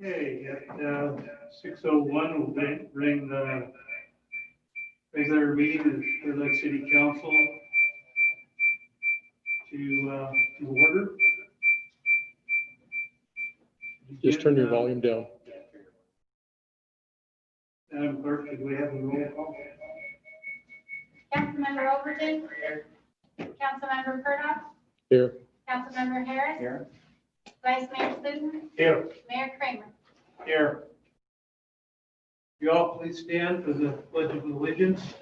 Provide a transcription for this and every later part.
Okay, at 6:01, we'll bring the regular meeting of the Clearlake City Council to order. Just turn your volume down. Madam Clerk, could we have a roll call? Councilmember Overton. Here. Councilmember Purdock. Here. Councilmember Harris. Here. Vice Mayor Slutin. Here. Mayor Kramer. Here. You all please stand for the Pledge of Allegiance.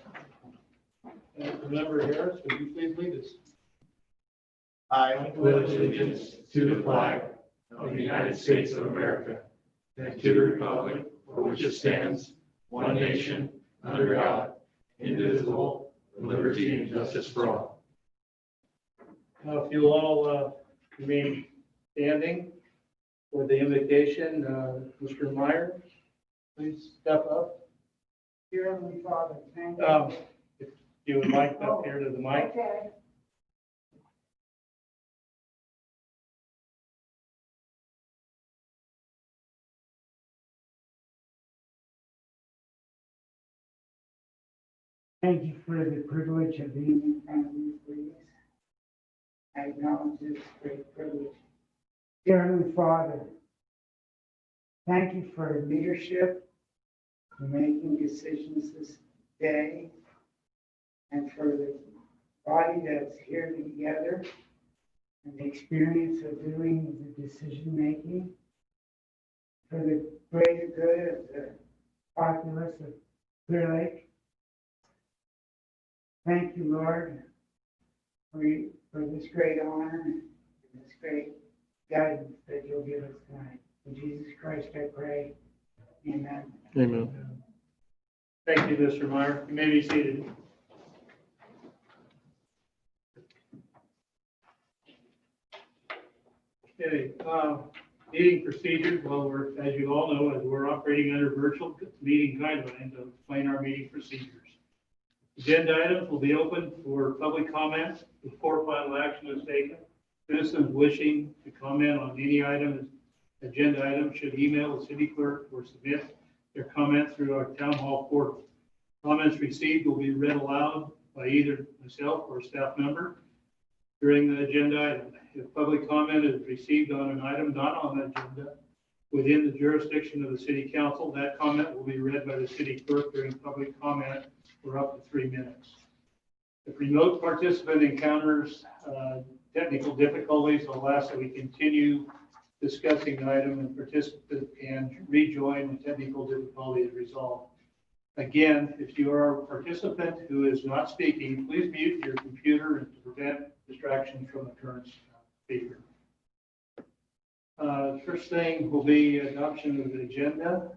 And Member Harris, would you please lead us? I pledge allegiance to the flag of the United States of America and to the republic for which it stands, one nation, under God, indivisible, with liberty and justice for all. Now, if you'll all remain standing for the invocation, Mr. Meyer, please step up. Dear Heavenly Father, thank you. If you would like up here to the mic. Okay. Thank you for the privilege of being in front of you, please. I acknowledge this great privilege. Dear Heavenly Father, thank you for leadership, for making decisions this day, and for the body that's here together, and the experience of doing the decision-making, for the greater good of the populace of Clear Lake. Thank you, Lord, for this great honor and this great guidance that you'll give us tonight. In Jesus Christ, I pray. Amen. Amen. Thank you, Mr. Meyer. You may be seated. Okay, meeting procedures. Well, as you all know, as we're operating under virtual meeting guidelines, I'll explain our meeting procedures. Agenda items will be open for public comment before final action is taken. Citizens wishing to comment on any agenda item should email the city clerk or submit their comment through our town hall portal. Comments received will be read aloud by either myself or a staff member during the agenda item. If public comment is received on an item not on the agenda within the jurisdiction of the city council, that comment will be read by the city clerk during public comment for up to 3 minutes. If remote participant encounters technical difficulties, I'll ask that we continue discussing the item and participant can rejoin when technical difficulty is resolved. Again, if you are a participant who is not speaking, please mute your computer and to prevent distractions from the current speaker. First thing will be adoption of the agenda.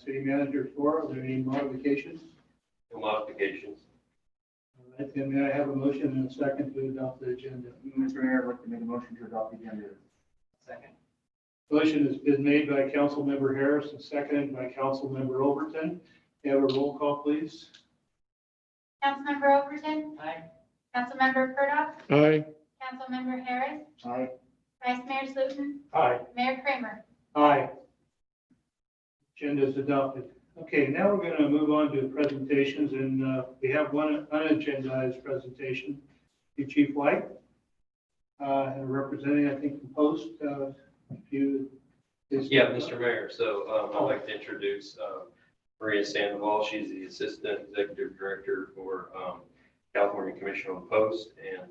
City Manager Flora, are there any modifications? No modifications. All right, then may I have a motion and a second to adopt the agenda? Mr. Mayor, I'd like to make a motion to adopt the agenda. Second. Motion has been made by Councilmember Harris and seconded by Councilmember Overton. May I have a roll call, please? Councilmember Overton. Aye. Councilmember Purdock. Aye. Councilmember Harris. Aye. Vice Mayor Slutin. Aye. Mayor Kramer. Aye. Agenda is adopted. Okay, now we're going to move on to presentations, and we have one unagendized presentation. Chief White, and representing, I think, the Post. Yeah, Mr. Mayor. So I'd like to introduce Maria Sandoval. She's the Assistant Executive Director for California Commission on the Post, and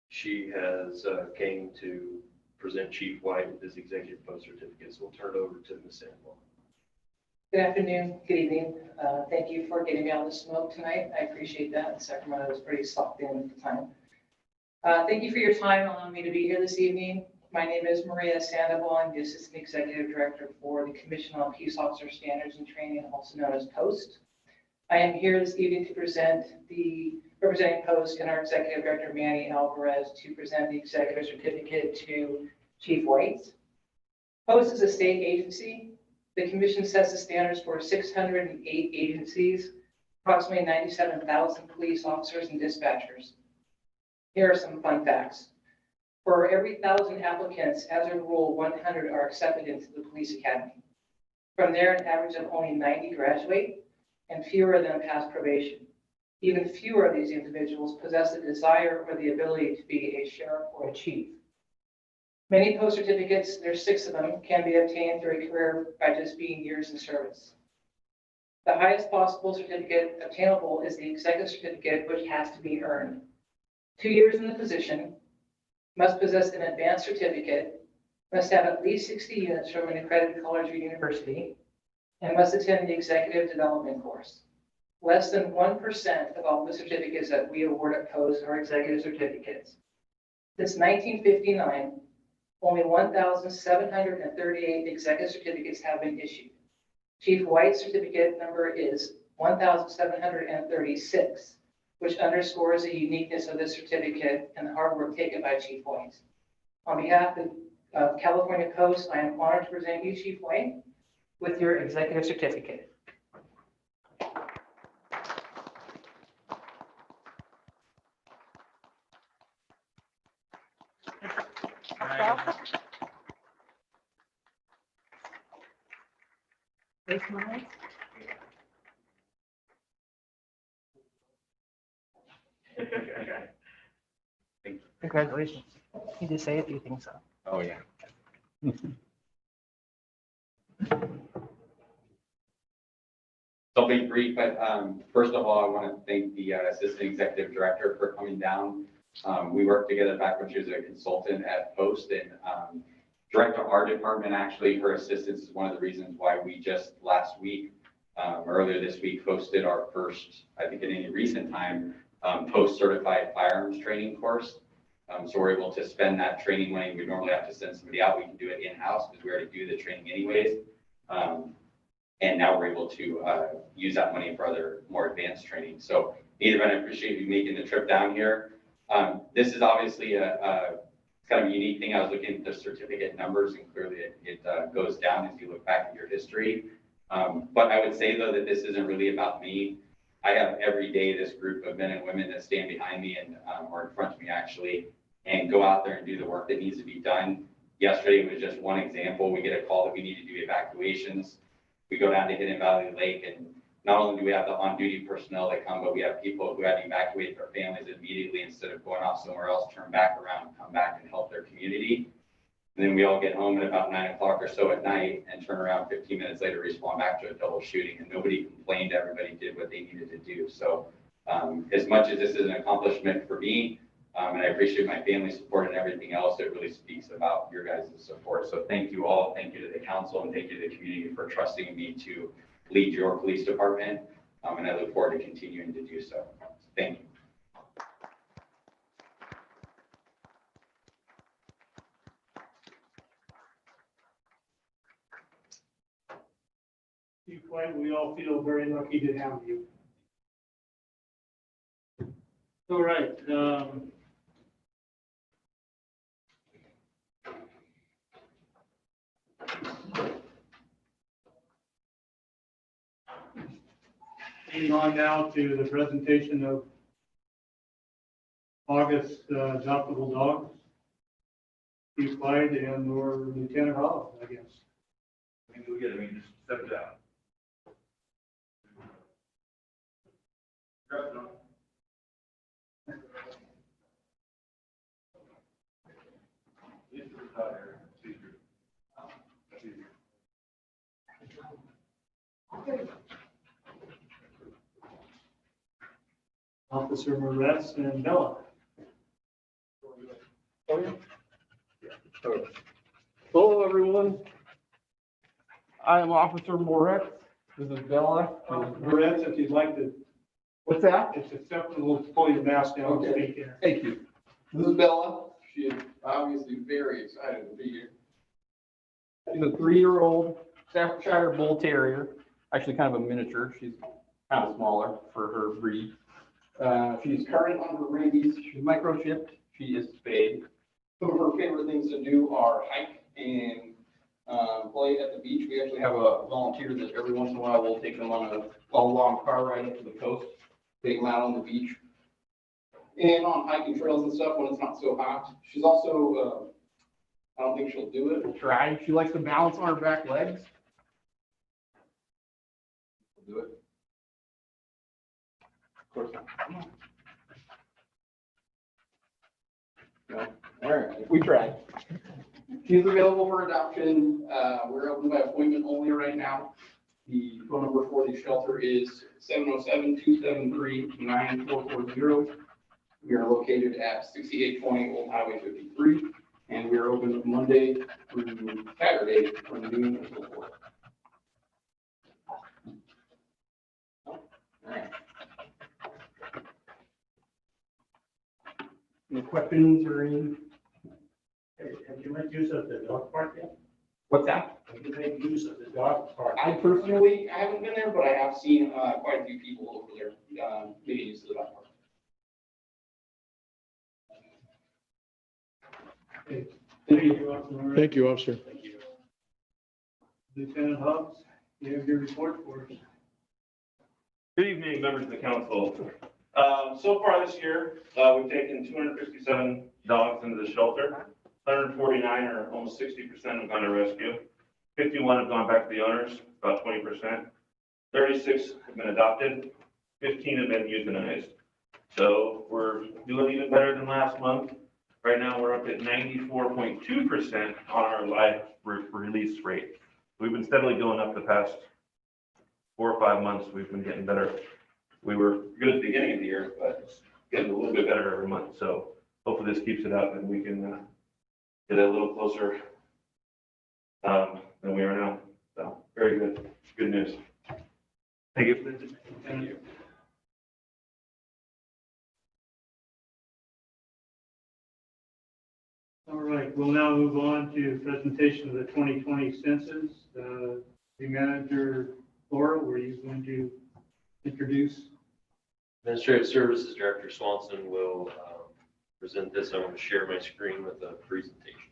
she has came to present Chief White with his Executive Post Certificate. So we'll turn it over to Ms. Sandoval. Good afternoon, good evening. Thank you for getting me on the smoke tonight. I appreciate that. Sacramento was pretty sucked in at the time. Thank you for your time allowing me to be here this evening. My name is Maria Sandoval. I'm the Assistant Executive Director for the Commission on Peace Officer Standards and Training, also known as POST. I am here this evening to present representing POST and our Executive Director, Manny Alvarez, to present the Executive Certificate to Chief White. POST is a state agency. The commission sets the standards for 608 agencies, approximately 97,000 police officers and dispatchers. Here are some fun facts. For every 1,000 applicants, as a rule, 100 are accepted into the police academy. From there, an average of only 90 graduate, and fewer of them pass probation. Even fewer of these individuals possess the desire or the ability to be a sheriff or a chief. Many post certificates, there's 6 of them, can be obtained through a career by just being years in service. The highest possible certificate obtainable is the executive certificate, which has to be earned. 2 years in the position, must possess an advanced certificate, must have at least 60 units from an accredited college or university, and must attend the executive development course. Less than 1% of all the certificates that we award at post are executive certificates. Since 1959, only 1,738 executive certificates have been issued. Chief White's certificate number is 1,736, which underscores the uniqueness of this certificate and the hard work taken by Chief White. On behalf of California Post, I am honored to present you, Chief White, with your executive certificate. Congratulations. You just say it, you think so? Oh, yeah. So I'll be brief, but first of all, I want to thank the Assistant Executive Director for coming down. We worked together back when she was a consultant at Post, and direct to our department, actually, her assistance is one of the reasons why we just last week, earlier this week, hosted our first, I think in any recent time, Post-certified firearms training course. So we're able to spend that training money. We normally have to send somebody out. We can do it in-house because we already do the training anyways. And now we're able to use that money for other more advanced training. So either I appreciate you making the trip down here. This is obviously a kind of a unique thing. I was looking at the certificate numbers, and clearly it goes down as you look back at your history. But I would say, though, that this isn't really about me. I have every day this group of men and women that stand behind me and or in front of me, actually, and go out there and do the work that needs to be done. Yesterday was just one example. We get a call that we need to do evacuations. We go down to Hidden Valley Lake, and not only do we have the on-duty personnel that come, but we have people who have evacuated their families immediately instead of going off somewhere else, turn back around, and come back and help their community. And then we all get home at about 9 o'clock or so at night and turn around 15 minutes later, respond back to a double shooting, and nobody complained. Everybody did what they needed to do. So as much as this is an accomplishment for me, and I appreciate my family's support and everything else, it really speaks about your guys' support. So thank you all. Thank you to the council, and thank you to the community for trusting me to lead your police department. And I look forward to continuing to do so. Thank you. Chief White, we all feel very lucky to have you. All right. Moving on now to the presentation of August adoptable dogs. Chief White and or Lieutenant Hall, I guess. Maybe we get, just step it down. Officer Moretz and Bella. Hello, everyone. I am Officer Moretz. This is Bella. Moretz, if you'd like to, What's that? it's acceptable to pull your mask down and Okay. speak here. Thank you. This is Bella. She is obviously very excited to be here. She's a 3-year-old Staffordshire Bull Terrier, actually kind of a miniature. She's kind of smaller for her breed. She's current on her rabies. She's microchipped. She is spayed. Some of her favorite things to do are hike and play at the beach. We actually have a volunteer that every once in a while will take them on a long car ride up to the coast, take them out on the beach. and on hiking trails and stuff when it's not so hot. She's also, I don't think she'll do it. We'll try. She likes to balance on her back legs. We'll do it. Of course not. Come on. No. All right, we tried. She's available for adoption. We're open by appointment only right now. The phone number for the shelter is 707-273-9440. We are located at 6820 Old Highway 53, and we are open Monday through Saturday from noon until 4. All right. Any questions or any? Have you made use of the dog park yet? What's that? Have you made use of the dog park? I personally haven't been there, but I have seen quite a few people over there making use of the dog park. Okay. Thank you, Officer. Thank you, officer. Thank you. Lieutenant Hobbs, you have your report for us. Good evening, members of the council. So far this year, we've taken 257 dogs into the shelter. 149, or almost 60%, have gone to rescue. 51 have gone back to the owners, about 20%. 36 have been adopted. 15 have been euthanized. So we're doing even better than last month. Right now, we're up at 94.2% on our live release rate. We've been steadily going up the past 4 or 5 months. We've been getting better. We were good at the beginning of the year, but it's getting a little bit better every month. So hopefully this keeps it up and we can get a little closer than we are now. So very good. Good news. Thank you. Thank you. All right, we'll now move on to presentation of the 2020 census. The manager, Laura, were you going to introduce? Administrative Services Director Swanson will present this. I'm going to share my screen with a presentation.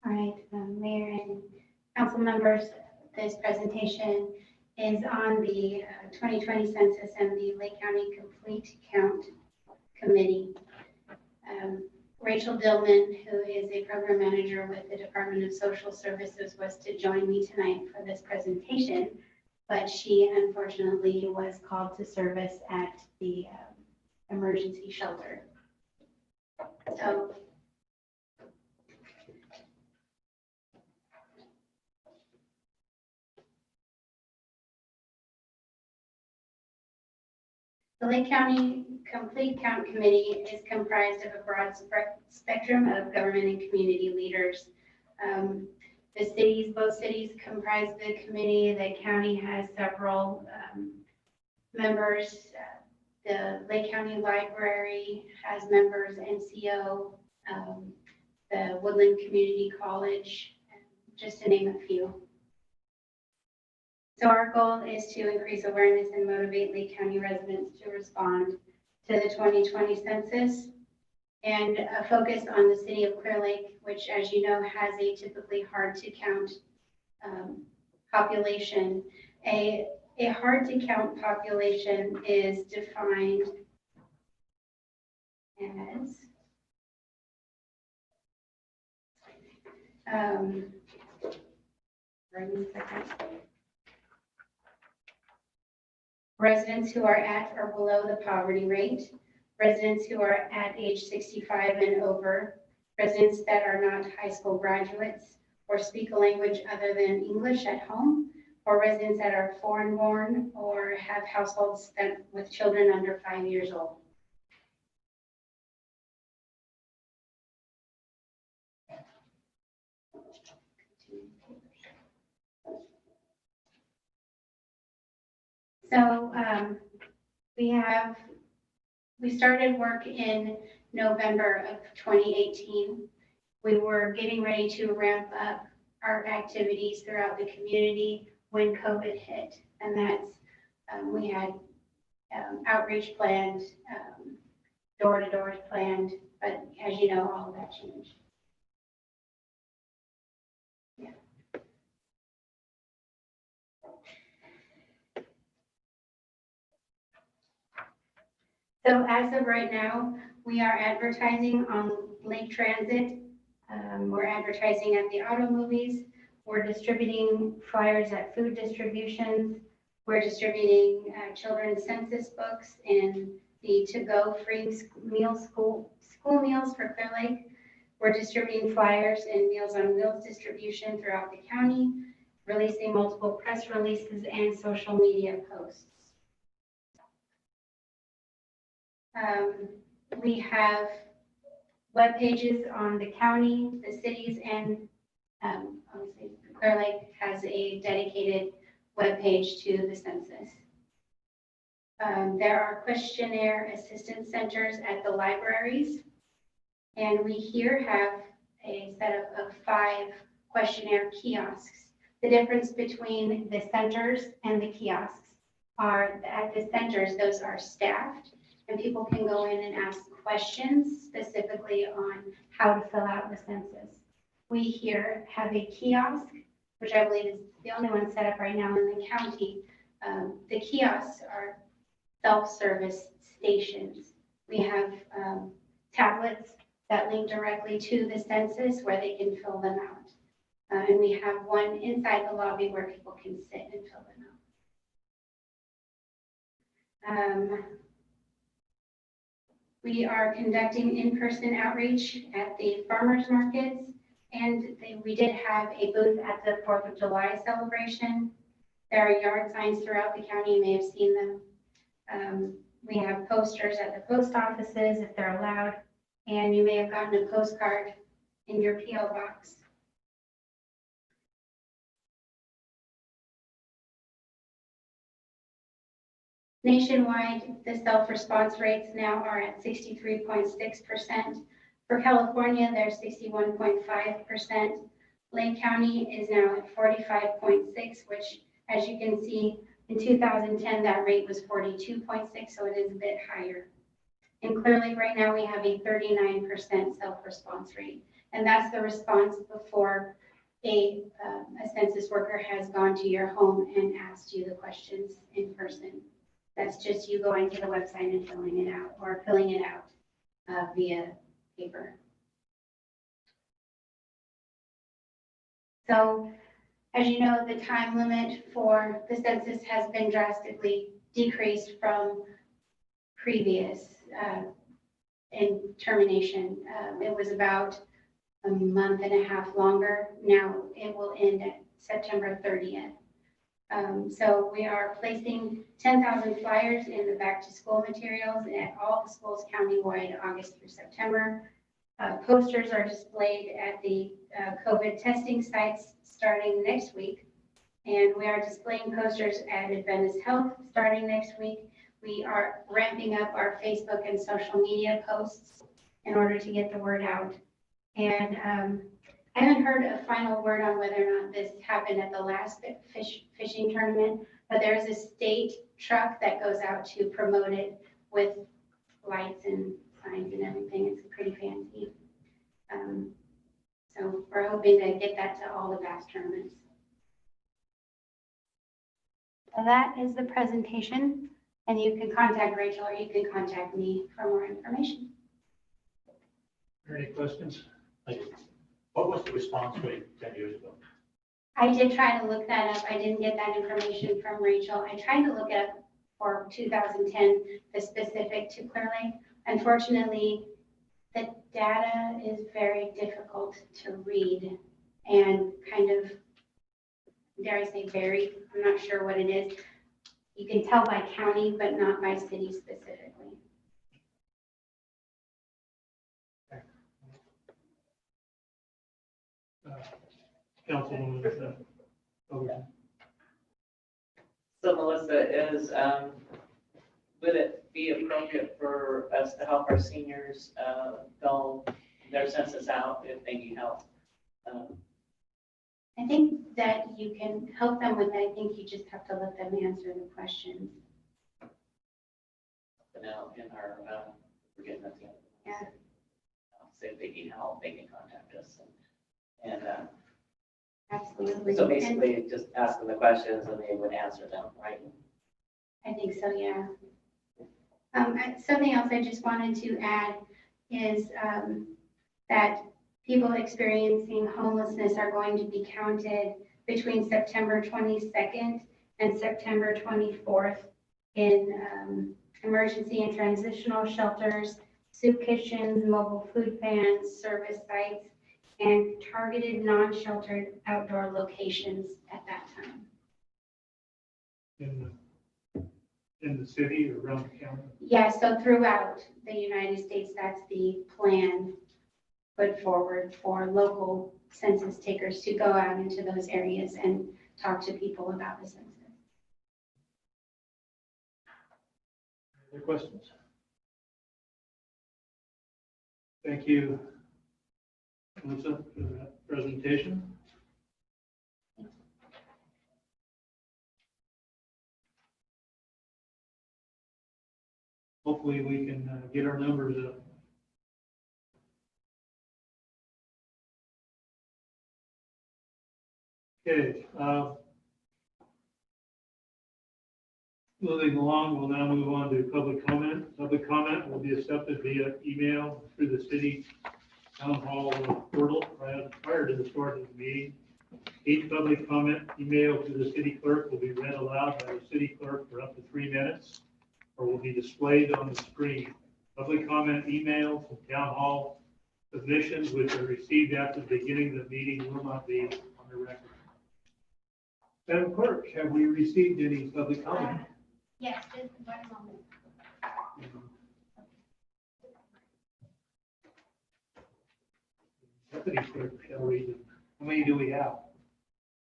All right, Mayor and council members, this presentation is on the 2020 census and the Lake County Complete Count Committee. Rachel Dillman, who is a program manager with the Department of Social Services, was to join me tonight for this presentation, but she unfortunately was called to service at the emergency shelter. So the Lake County Complete Count Committee is comprised of a broad spectrum of government and community leaders. Both cities comprise the committee. The county has several members. The Lake County Library has members, NCO, the Woodland Community College, just to name a few. So our goal is to increase awareness and motivate Lake County residents to respond to the 2020 census, and a focus on the city of Clearlake, which, as you know, has a typically hard to count population. A hard to count population is defined as residents who are at or below the poverty rate, residents who are at age 65 and over, residents that are not high school graduates or speak a language other than English at home, or residents that are foreign born or have households with children under 5 years old. So we started work in November of 2018. We were getting ready to ramp up our activities throughout the community when COVID hit, and that's we had outreach planned, door-to-door planned, But as you know, all of that changed. Yeah. So as of right now, we are advertising on Lake Transit. We're advertising at the auto movies. We're distributing flyers at food distributions. We're distributing children's census books and the to-go free school meals for Clearlake. We're distributing flyers and Meals on Wheels distribution throughout the county, releasing multiple press releases and social media posts. We have web pages on the county, the cities, and obviously Clear Lake has a dedicated web page to the census. There are questionnaire assistance centers at the libraries, and we here have a setup of 5 questionnaire kiosks. The difference between the centers and the kiosks are at the centers, those are staffed, and people can go in and ask questions specifically on how to fill out the census. We here have a kiosk, which I believe is the only one set up right now in the county. The kiosks are self-service stations. We have tablets that link directly to the census where they can fill them out. And we have one inside the lobby where people can sit and fill them out. We are conducting in-person outreach at the farmers markets, and we did have a booth at the 4th of July celebration. There are yard signs throughout the county, you may have seen them. We have posters at the post offices if they're allowed, and you may have gotten a postcard in your P.O. box. Nationwide, the self-response rates now are at 63.6%. For California, they're 61.5%. Lake County is now at 45.6%, which, as you can see, in 2010, that rate was 42.6%, so it is a bit higher. And clearly, right now, we have a 39% self-response rate, and that's the response before a census worker has gone to your home and asked you the questions in person. That's just you going to the website and filling it out, or filling it out via paper. So, as you know, the time limit for the census has been drastically decreased from previous in termination. It was about a month and a half longer. Now it will end at September 30th. So we are placing 10,000 flyers in the back to school materials at all the schools countywide, August through September. Posters are displayed at the COVID testing sites starting next week. And we are displaying posters at Adventist Health starting next week. We are ramping up our Facebook and social media posts in order to get the word out. And I haven't heard a final word on whether or not this happened at the last fishing tournament, but there's a state truck that goes out to promote it with lights and signs and everything. It's pretty fancy. So we're hoping to get that to all the bass tournaments. So that is the presentation, and you can contact Rachel or you can contact me for more information. Are there any questions? What was the response rate 10 years ago? I did try to look that up. I didn't get that information from Rachel. I tried to look up for 2010, the specific to Clearlake. Unfortunately, the data is very difficult to read and kind of, dare I say, varied. I'm not sure what it is. You can tell by county, but not by city specifically. Councilwoman Overton. So Melissa, would it be appropriate for us to help our seniors fill their census out if they need help? I think that you can help them with that. I think you just have to let them answer the questions. Now in our, we're getting that together. Yeah. if they need help, they can contact us. And Absolutely. so And basically, just ask them the questions and they would answer them, right? I think so, yeah. Something else I just wanted to add is that people experiencing homelessness are going to be counted between September 22nd and September 24th in emergency and transitional shelters, soup kitchens, mobile food vans, service sites, and targeted non-sheltered outdoor locations at that time. In the city or around the county? Yeah, so throughout the United States, that's the plan put forward for local census takers to go out into those areas and talk to people about the census. Other questions? Thank you, Melissa, for that presentation. Hopefully we can get our numbers up. Okay, moving along, we'll now move on to public comment. Public comment will be accepted via email through the city town hall portal prior to the start of the meeting. Each public comment emailed to the city clerk will be read aloud by the city clerk for up to 3 minutes, or will be displayed on the screen. Public comment emails and town hall submissions which are received after the beginning of the meeting will not be on the record. Madam Clerk, have we received any public comment? Yes, just one moment. Deputy Clerk shall read them. How many do we have?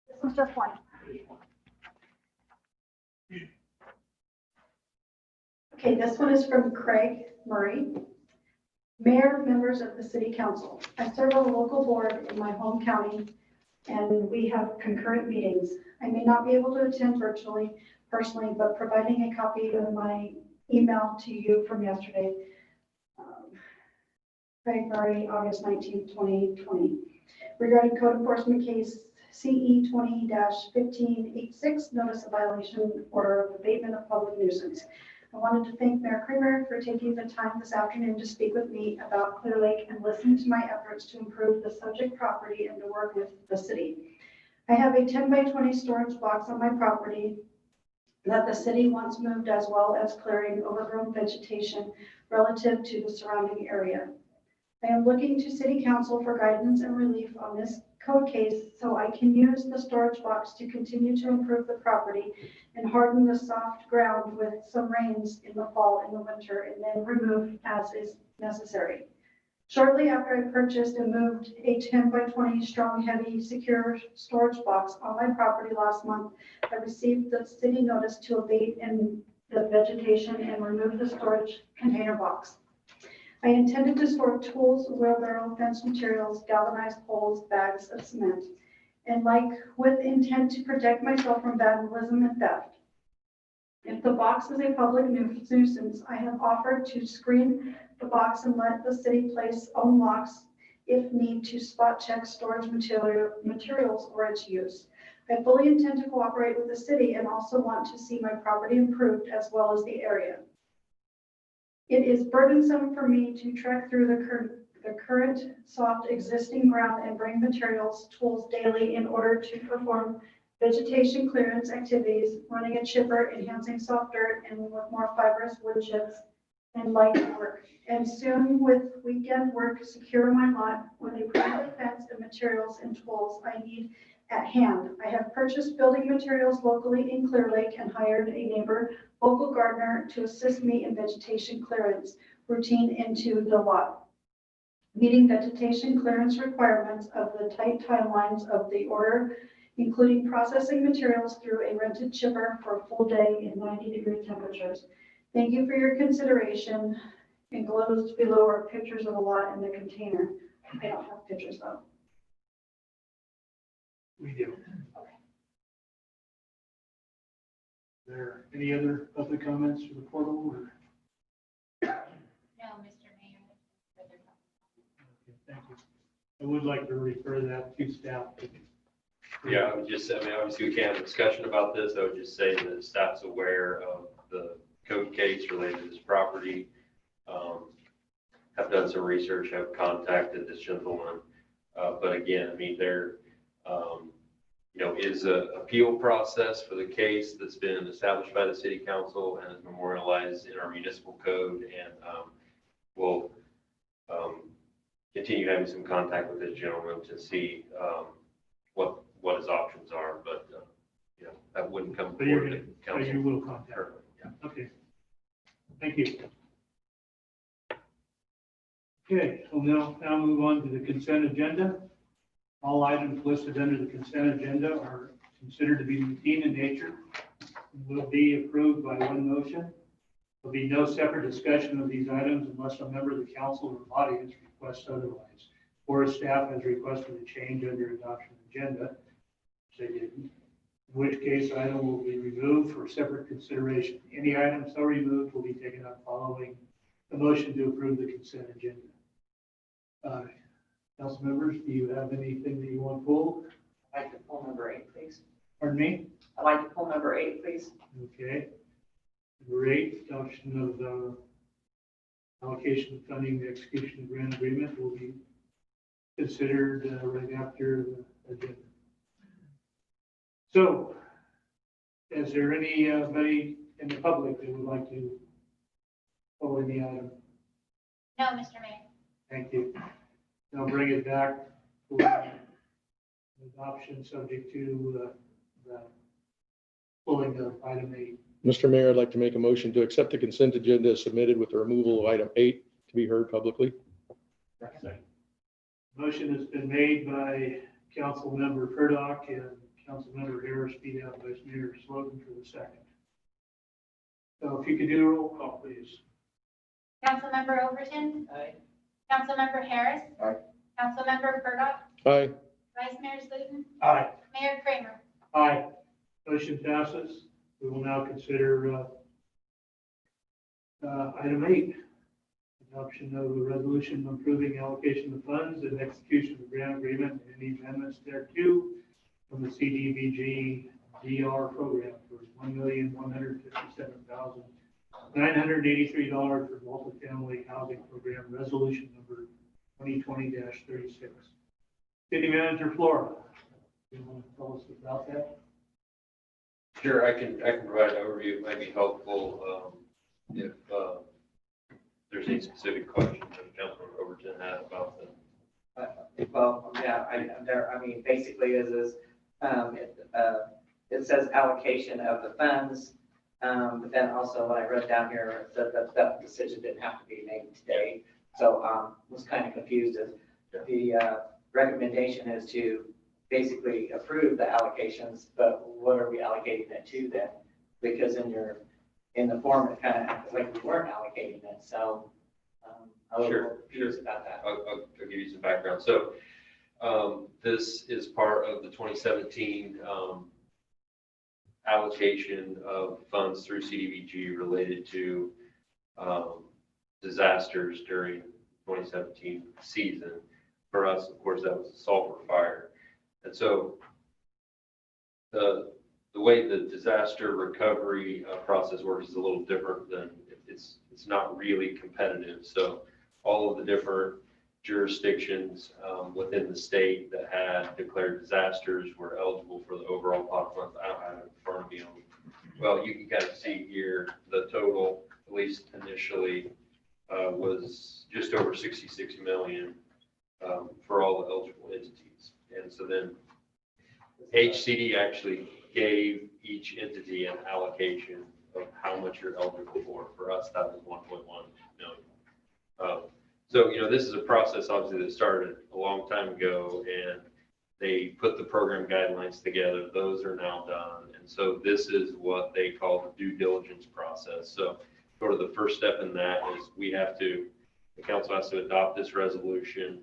This is just one. Okay, this one is from Craig Murray. Mayor, members of the City Council. I serve on a local board in my home county, and we have concurrent meetings. I may not be able to attend virtually, personally, but providing a copy of my email to you from yesterday. Craig Murray, August 19th, 2020. Regarding code enforcement case CE 20-1586, notice of violation order of abatement of public nuisance. I wanted to thank Mayor Kramer for taking the time this afternoon to speak with me about Clearlake and listen to my efforts to improve the subject property and to work with the city. I have a 10 by 20 storage box on my property that the city wants moved, as well as clearing overgrown vegetation relative to the surrounding area. I am looking to City Council for guidance and relief on this code case so I can use the storage box to continue to improve the property and harden the soft ground with some rains in the fall and the winter, and then remove as is necessary. Shortly after I purchased and moved a 10 by 20 strong, heavy, secure storage box on my property last month, I received the city notice to abate in the vegetation and remove the storage container box. I intended to store tools, wheelbarrow, fence materials, galvanized poles, bags of cement, and with intent to protect myself from vandalism and theft. If the box is a public nuisance, I have offered to screen the box and let the city place own locks if need to spot check storage materials or its use. I fully intend to cooperate with the city and also want to see my property improved as well as the area. It is burdensome for me to trek through the current soft existing ground and bring materials, tools daily in order to perform vegetation clearance activities, running a chipper, enhancing soft dirt, and with more fibrous wood chips and light work. And soon with weekend work secure my lot with a private fence and materials and tools I need at hand. I have purchased building materials locally in Clearlake and hired a neighbor local gardener to assist me in vegetation clearance routine into the lot, meeting vegetation clearance requirements of the tight timelines of the order, including processing materials through a rented chipper for a full day in 90-degree temperatures. Thank you for your consideration. Enclosed below are pictures of the lot and the container. I don't have pictures though. We do. There any other public comments for the portal? Or? No, Mr. Mayor. Okay. Thank you. I would like to refer that to staff. Yeah, I would just say, I mean, obviously we can't have a discussion about this. I would just say that staff's aware of the code case related to this property. Have done some research, have contacted this gentleman. But again, I mean, there, is a appeal process for the case that's been established by the city council and is memorialized in our municipal code. And we'll continue having some contact with this gentleman to see what his options are. But, that wouldn't come But you're forward gonna, to so council. you will contact. Sure, yeah. Okay. Thank you. Okay, we'll now move on to the consent agenda. All items listed under the consent agenda are considered to be routine in nature and will be approved by one motion. There'll be no separate discussion of these items unless a member of the council or audience requests otherwise, or if staff has requested a change under adoption agenda, which they didn't, in which case item will be removed for separate consideration. Any item so removed will be taken up following the motion to approve the consent agenda. Council members, do you have anything that you want pulled? I'd like to pull number 8, please. Pardon me? I'd like to pull number 8, please. Okay. Number 8, adoption of allocation of funding, the execution of grant agreement will be considered right after the agenda. So, is there anybody in the public that would like to pull any item? No, Mr. Mayor. Thank you. I'll bring it back for adoption subject to the pulling of item 8. Mr. Mayor, I'd like to make a motion to accept the consent agenda as submitted with the removal of item 8 to be heard publicly. Motion has been made by Councilmember Purdock and Councilmember Harris, beat out Vice Mayor Slogan for the second. So if you could do a roll call, please. Councilmember Overton, Aye. Councilmember Harris. Aye. Councilmember Purdock, Aye. Vice Mayor Slutin, Aye. Mayor Kramer. Aye. Motion passes. We will now consider item 8, adoption of a resolution approving allocation of funds and execution of the grant agreement and any amendments thereto from the CDBG DR program for $1,157,983 for multifamily housing program resolution number 2020-36. City Manager Flora, you want to tell us about that? Sure, I can provide an overview. It might be helpful if there's any specific questions that Councilman Overton had about the. Well, yeah, basically it says allocation of the funds. But then also what I wrote down here said that decision didn't have to be made today. So, was kind of confused as the recommendation is to basically approve the allocations, but what are we allocating it to then? Because in the form, it kind of acts like we weren't allocating it. So, I was a little confused about that. I'll give you some background. So this is part of the 2017 allocation of funds through CDBG related to disasters during 2017 season. For us, of course, that was a sulfur fire. And so the way the disaster recovery process works is a little different than it's not really competitive. So all of the different jurisdictions within the state that had declared disasters were eligible for the overall pot funds. I don't have it in front of me. Well, you can kind of see here the total, at least initially, was just over 66 million for all the eligible entities. And so then HCD actually gave each entity an allocation of how much you're eligible for. For us, that was 1.1 million. So, this is a process obviously that started a long time ago, and they put the program guidelines together. Those are now done. And so this is what they call the due diligence process. So sort of the first step in that is the council has to adopt this resolution,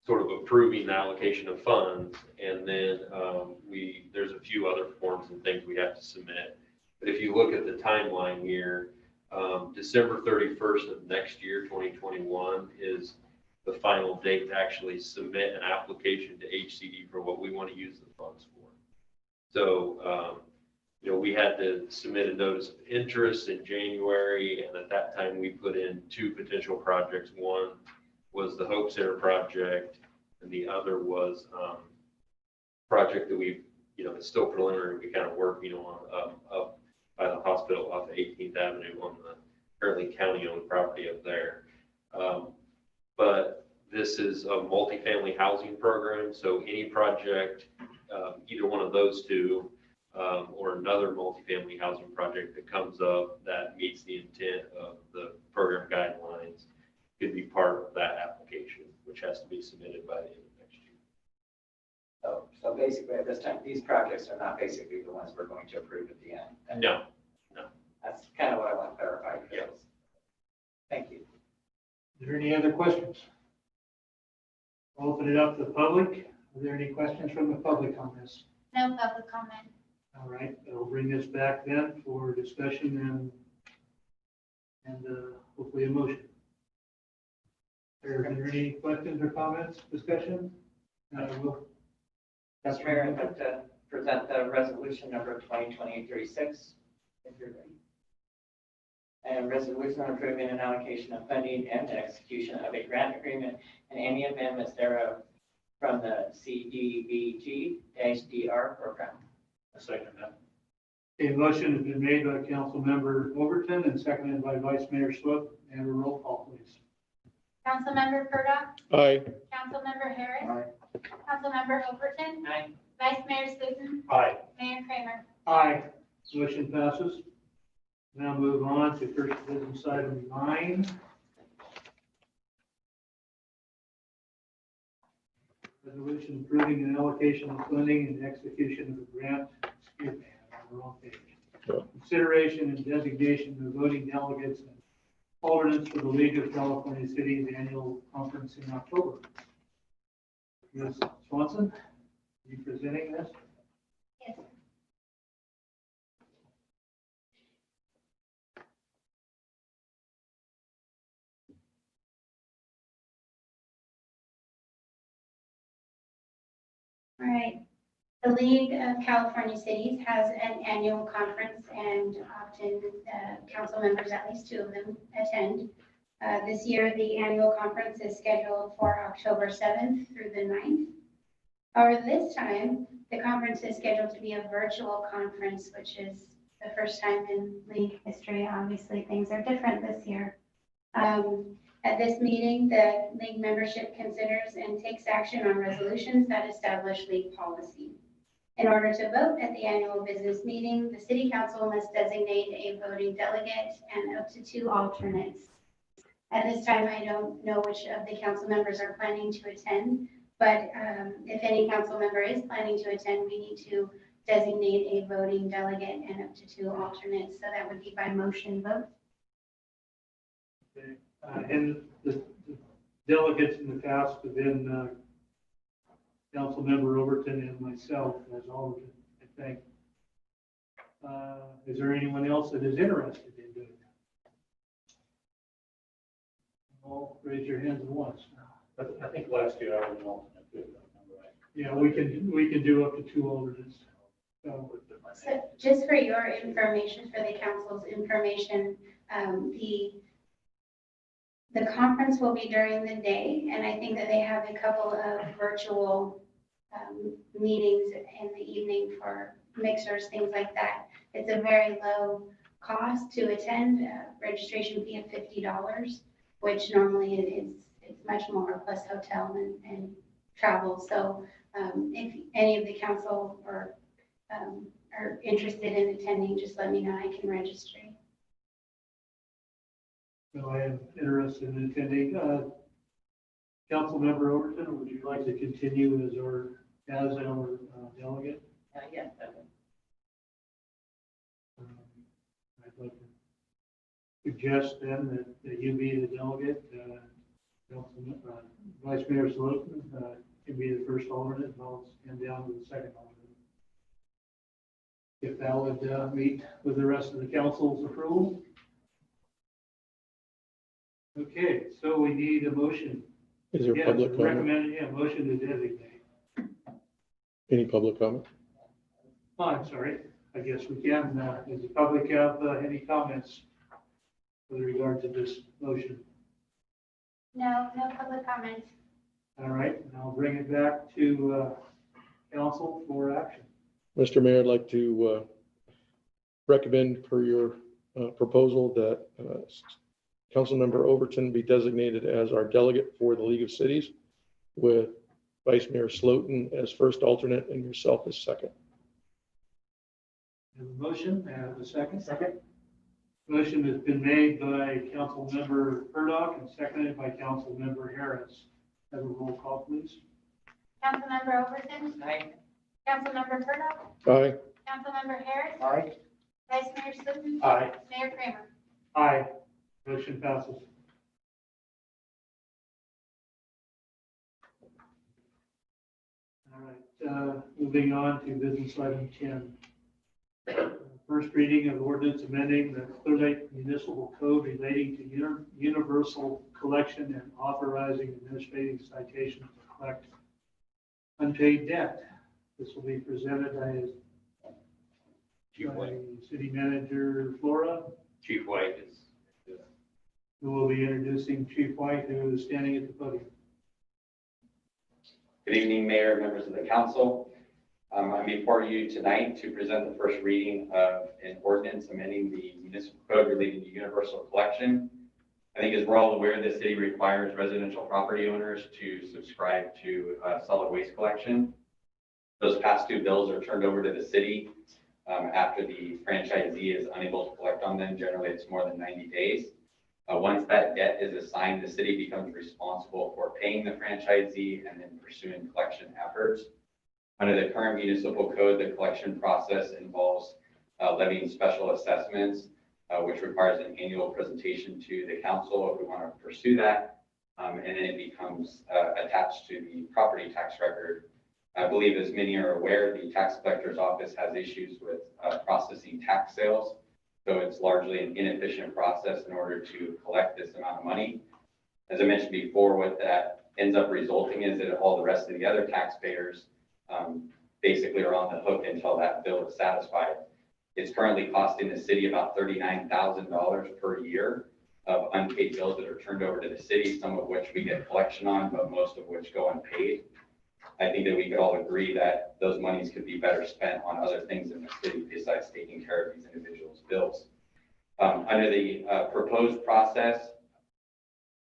sort of approving the allocation of funds. And then there's a few other forms and things we have to submit. But if you look at the timeline here, December 31st of next year, 2021, is the final date to actually submit an application to HCD for what we want to use the funds for. So, we had to submit a notice of interest in January, and at that time, we put in 2 potential projects. One was the Hope Center project, and the other was a project that we've, it's still preliminary, we kind of working on up by the hospital off of 18th Avenue on the currently county-owned property up there. But this is a multifamily housing program, so any project, either one of those 2, or another multifamily housing project that comes up that meets the intent of the program guidelines could be part of that application, which has to be submitted by the end of next year. So basically at this time, these projects are not basically the ones we're going to approve at the end. No. That's kind of what I want to clarify. Yeah. Thank you. Are there any other questions? I'll open it up to the public. Are there any questions from the public on this? No public comment. All right, I'll bring this back then for discussion and hopefully a motion. Are there any questions or comments, discussion? Mr. Mayor, I'd like to present the resolution number 2020-36, if you're ready. And resolution approving an allocation of funding and the execution of a grant agreement and any amendments thereof from the CDBG-DR program. I second that. A motion has been made by Councilmember Overton and seconded by Vice Mayor Swift. And a roll call, please. Councilmember Purda, Aye. Councilmember Harris, Councilmember Overton, Aye. Vice Mayor Sutton, Aye. Mayor Kramer. Aye. Motion passes. Now move on to first business item 9. Resolution approving an allocation of funding and execution of a grant. Excuse me, I'm on the wrong page. Consideration and designation of voting delegates and alternates for the League of California Cities annual conference in October. Ms. Swanson, are you presenting this? Yes. All right. The League of California Cities has an annual conference, and often council members, at least 2 of them, attend. This year, the annual conference is scheduled for October 7th through the 9th. However, this time, the conference is scheduled to be a virtual conference, which is the first time in League history. Obviously, things are different this year. At this meeting, the League membership considers and takes action on resolutions that establish League policy. In order to vote at the annual business meeting, the City Council must designate a voting delegate and up to 2 alternates. At this time, I don't know which of the council members are planning to attend, but if any council member is planning to attend, we need to designate a voting delegate and up to 2 alternates. So that would be by motion vote. Okay. And the delegates in the past have been Councilmember Overton and myself as alternate, I think. Is there anyone else that is interested in doing that? All raise your hands at once. I think last year I was an alternate too, if I remember right. Yeah, we can do up to 2 alternates. So, So just for your information, for the council's information, the conference will be during the day, and I think that they have a couple of virtual meetings in the evening for mixers, things like that. It's a very low cost to attend, registration fee of $50, which normally it's much more, plus hotel and travel. So if any of the council are interested in attending, just let me know. I can register. so I am interested in attending. Councilmember Overton, would you like to continue as our delegate? Yes. I'd like to suggest then that you be the delegate. Vice Mayor Slocum can be the first alternate, and I'll stand down to the second alternate. If that would meet with the rest of the council's approval. Okay, so we need a motion. Is there Yeah, public comment? recommend, yeah, motion to designate. Any public comment? Oh, I'm sorry. I guess we can, does the public have any comments with regard to this motion? No, no public comments. All right, and I'll bring it back to council for action. Mr. Mayor, I'd like to recommend per your proposal that Councilmember Overton be designated as our delegate for the League of Cities, with Vice Mayor Slotin as first alternate and yourself as second. Have a motion, and a second. Second. Motion has been made by Councilmember Purdock and seconded by Councilmember Harris. Have a roll call, please. Councilmember Overton, Aye. Councilmember Purdock, Aye. Councilmember Harris, Aye. Vice Mayor Sluten, Aye. Mayor Kramer. Aye. Motion passes. All right, moving on to business item 10. First reading of ordinance amending the Clearlake Municipal Code relating to universal collection and authorizing administrative citations to collect unpaid debt. This will be presented by City Manager Flora, Chief White is. who will be introducing Chief White, who is standing at the podium. Good evening, Mayor, members of the council. I'm before you tonight to present the first reading of an ordinance amending the municipal code relating to universal collection. I think as we're all aware, the city requires residential property owners to subscribe to solid waste collection. Those past due bills are turned over to the city after the franchisee is unable to collect on them. Generally, it's more than 90 days. Once that debt is assigned, the city becomes responsible for paying the franchisee and then pursuing collection efforts. Under the current municipal code, the collection process involves levying special assessments, which requires an annual presentation to the council if we want to pursue that. And then it becomes attached to the property tax record. I believe, as many are aware, the tax collector's office has issues with processing tax sales. So it's largely an inefficient process in order to collect this amount of money. As I mentioned before, what that ends up resulting is that all the rest of the other taxpayers basically are on the hook until that bill is satisfied. It's currently costing the city about $39,000 per year of unpaid bills that are turned over to the city, some of which we get collection on, but most of which go unpaid. I think that we could all agree that those monies could be better spent on other things in the city besides taking care of these individuals' bills. Under the proposed process,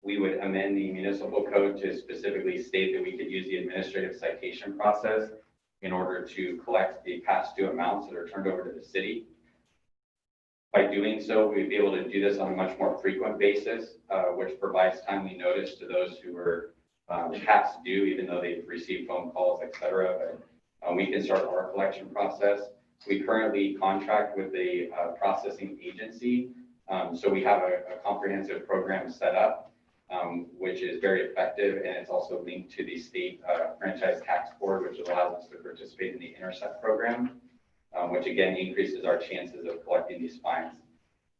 we would amend the municipal code to specifically state that we could use the administrative citation process in order to collect the past due amounts that are turned over to the city. By doing so, we'd be able to do this on a much more frequent basis, which provides timely notice to those who are past due, even though they've received phone calls, et cetera. But we can start our collection process. We currently contract with a processing agency. So we have a comprehensive program set up, which is very effective, and it's also linked to the state franchise tax board, which allows us to participate in the Intercept program, which again increases our chances of collecting these fines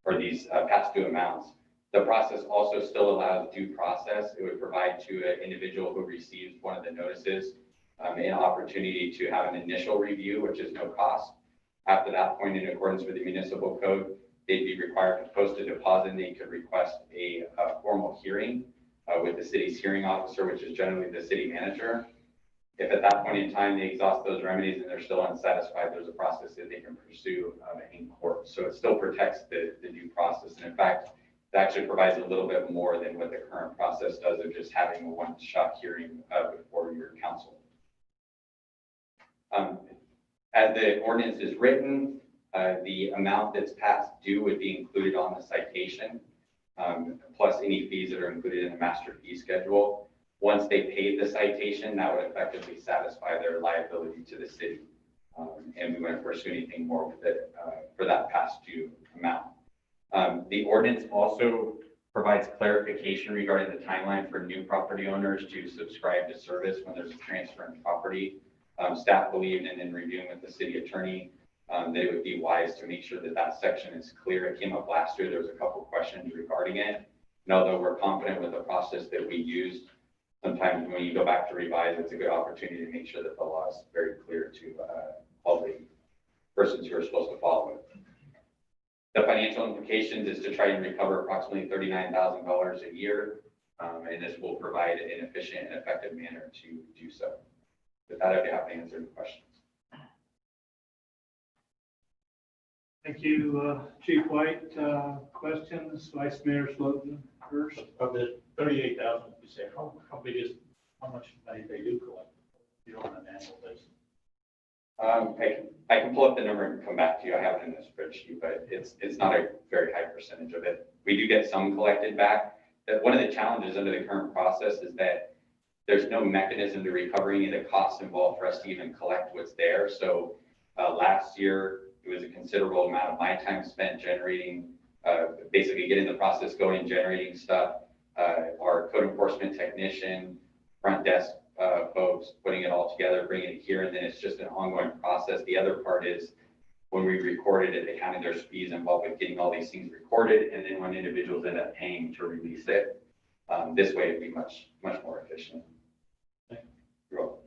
or these past due amounts. The process also still allows due process. It would provide to an individual who receives one of the notices an opportunity to have an initial review, which is no cost. After that point, in accordance with the municipal code, they'd be required to post a deposit, and they could request a formal hearing with the city's hearing officer, which is generally the city manager. If at that point in time they exhaust those remedies and they're still unsatisfied, there's a process that they can pursue in court. So it still protects the due process. And in fact, it actually provides a little bit more than what the current process does of just having a one-shot hearing before your council. As the ordinance is written, the amount that's past due would be included on the citation, plus any fees that are included in the master fee schedule. Once they paid the citation, that would effectively satisfy their liability to the city. And we wouldn't pursue anything more with it for that past due amount. The ordinance also provides clarification regarding the timeline for new property owners to subscribe to service when there's a transfer in property. Staff believed, and in reviewing with the city attorney, that it would be wise to make sure that that section is clear. It came up last year. There was a couple questions regarding it. And although we're confident with the process that we used, sometimes when you go back to revise, it's a good opportunity to make sure that the law is very clear to all the persons who are supposed to follow it. The financial implications is to try and recover approximately $39,000 a year, and this will provide an efficient and effective manner to do so. With that, I'd be happy to answer any questions. Thank you, Chief White. Questions, Vice Mayor Slotin first. Of the 38,000, you say, how big is, how much money they do collect? You know, on an annual basis. I can pull up the number and come back to you. I have it in the spreadsheet, but it's not a very high percentage of it. We do get some collected back. That one of the challenges under the current process is that there's no mechanism to recover any of the costs involved for us to even collect what's there. So last year, it was a considerable amount of my time spent generating, basically getting the process going, generating stuff. Our code enforcement technician, front desk folks, putting it all together, bringing it here, and then it's just an ongoing process. The other part is when we recorded it, they counted their fees involved with getting all these things recorded, and then when individuals end up paying to release it, this way it'd be much more efficient. You're welcome.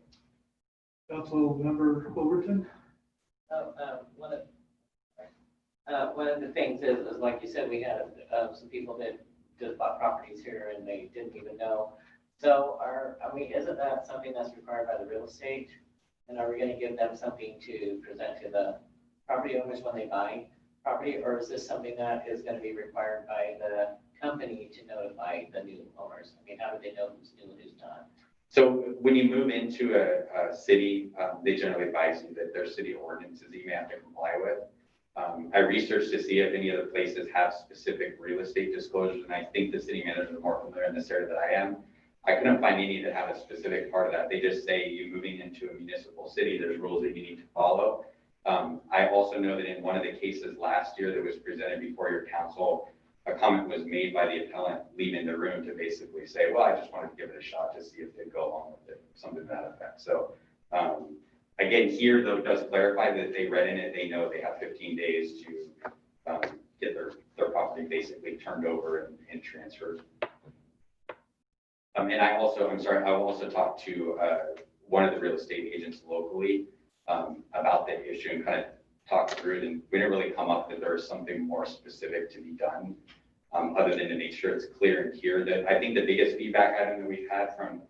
Council Member Overton. One of the things is like you said, we had some people that just bought properties here and they didn't even know. So isn't that something that's required by the real estate? And are we going to give them something to present to the property owners when they buy property? Or is this something that is going to be required by the company to notify the new owners? I mean, how do they know who's new and who's not? So when you move into a city, they generally advise you that there's city ordinances that you may have to comply with. I researched to see if any other places have specific real estate disclosures, and I think the city managers are more familiar in this area than I am. I couldn't find any that have a specific part of that. They just say you moving into a municipal city, there's rules that you need to follow. I also know that in one of the cases last year that was presented before your council, a comment was made by the appellant leaving the room to basically say, well, I just wanted to give it a shot to see if they'd go along with it, something to that effect. So again, here though, it does clarify that they read in it, they know they have 15 days to get their property basically turned over and transferred. And I will also talk to one of the real estate agents locally about the issue and kind of talk through it. And we didn't really come up that there's something more specific to be done other than to make sure it's clear and here. That I think the biggest feedback item that we've had from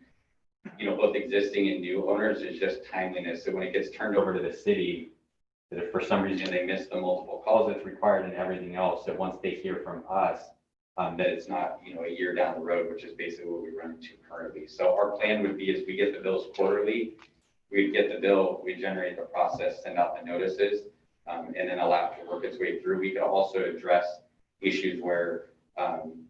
both existing and new owners is just timeliness. So when it gets turned over to the city, that if for some reason they miss the multiple calls that's required and everything else, that once they hear from us, that it's not, a year down the road, which is basically what we run into currently. So our plan would be is we get the bills quarterly, we'd get the bill, we generate the process, send out the notices, and then allow it to work its way through. We could also address issues where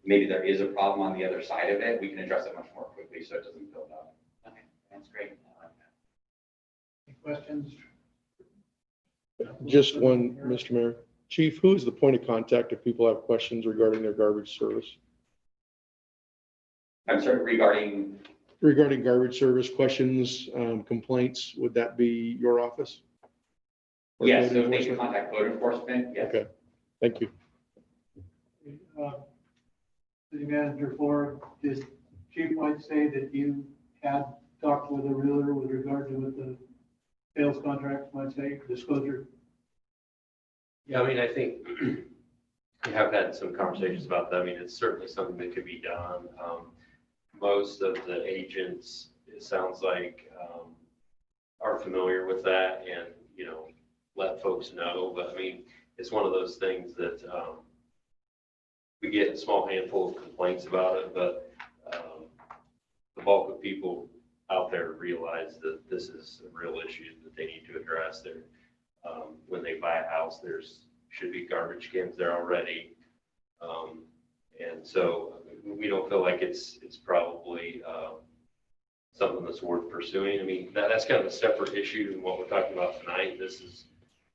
maybe there is a problem on the other side of it. We can address it much more quickly so it doesn't build up. Okay, that's great. I like that. Any questions? Just one, Mr. Mayor. Chief, who is the point of contact if people have questions regarding their garbage service? I'm sorry, regarding Garbage service questions, complaints, would that be your office? Or yes, code so if they can enforcement? contact code enforcement, yes. Okay, thank you. City Manager Flora, did Chief White say that you had talked with a realtor with regard to what the sales contract might say, disclosure? Yeah, I mean, I think we have had some conversations about that. I mean, it's certainly something that could be done. Most of the agents, it sounds like, are familiar with that and, let folks know. But I mean, it's one of those things that we get a small handful of complaints about it, but the bulk of people out there realize that this is a real issue that they need to address. There, when they buy a house, should be garbage cans there already. And so we don't feel like it's probably something that's worth pursuing. I mean, that's kind of a separate issue than what we're talking about tonight. This is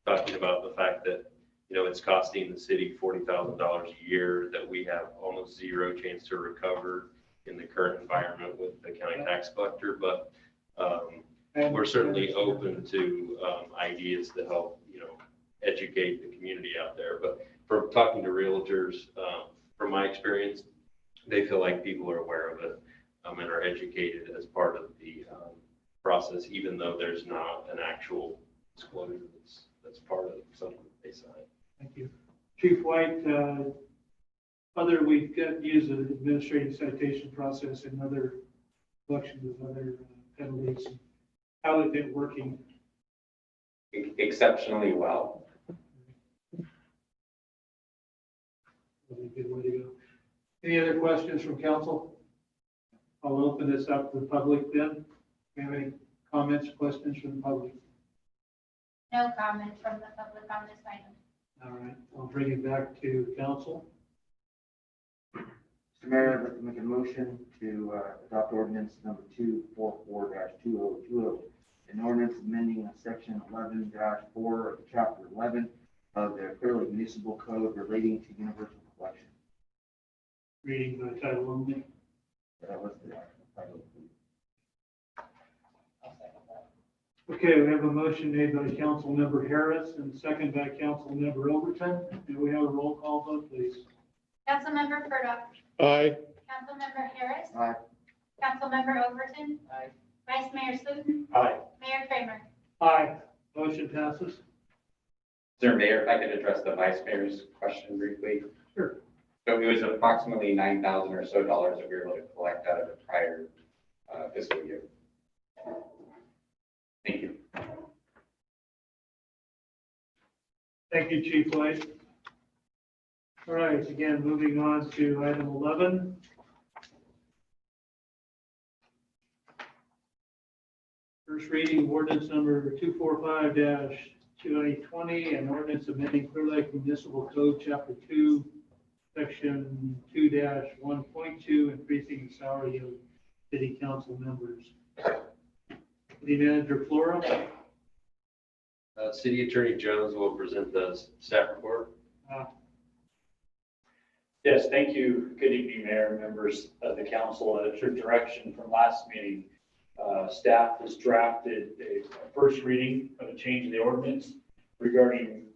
talking about the fact that, it's costing the city $40,000 a year that we have almost zero chance to recover in the current environment with the county tax collector. But we're certainly open to ideas to help, educate the community out there. But from talking to realtors, from my experience, they feel like people are aware of it and are educated as part of the process, even though there's not an actual disclosure that's part of something that they sign. Thank you. Chief White, we've got used the administrative citation process and other collections of other penalties. How is it working? Exceptionally well. That'd be a good way to go. Any other questions from council? I'll open this up to the public then. Do you have any comments, questions from the public? No comment from the public on this item. All right, I'll bring it back to council. Mr. Mayor, I'd like to make a motion to adopt ordinance number 244-2020, an ordinance amending section 11-4 of chapter 11 of the Clearlake Municipal Code relating to universal collection. Reading by title only. That was the title. Okay, we have a motion made by Council Member Harris and second by Council Member Overton. Do we have a roll call vote, please? Councilmember Furlong. Aye. Councilmember Harris. Aye. Councilmember Overton. Aye. Vice Mayor Sluten. Aye. Mayor Kramer. Aye. Motion passes. Sir Mayor, if I could address the vice mayor's question briefly. Sure. So it was approximately $9,000 or so that we were able to collect out of the prior fiscal year. Thank you. Thank you, Chief White. All right, again, moving on to item 11. First reading ordinance number 245-2020, an ordinance amending Clearlake Municipal Code, Chapter 2, Section 2-1.2, increasing the salary of city council members. City Manager Flora. City Attorney Jones will present the staff report. Yes, thank you. Good evening, Mayor and members of the council. At your direction from last meeting, staff has drafted a first reading of a change in the ordinance regarding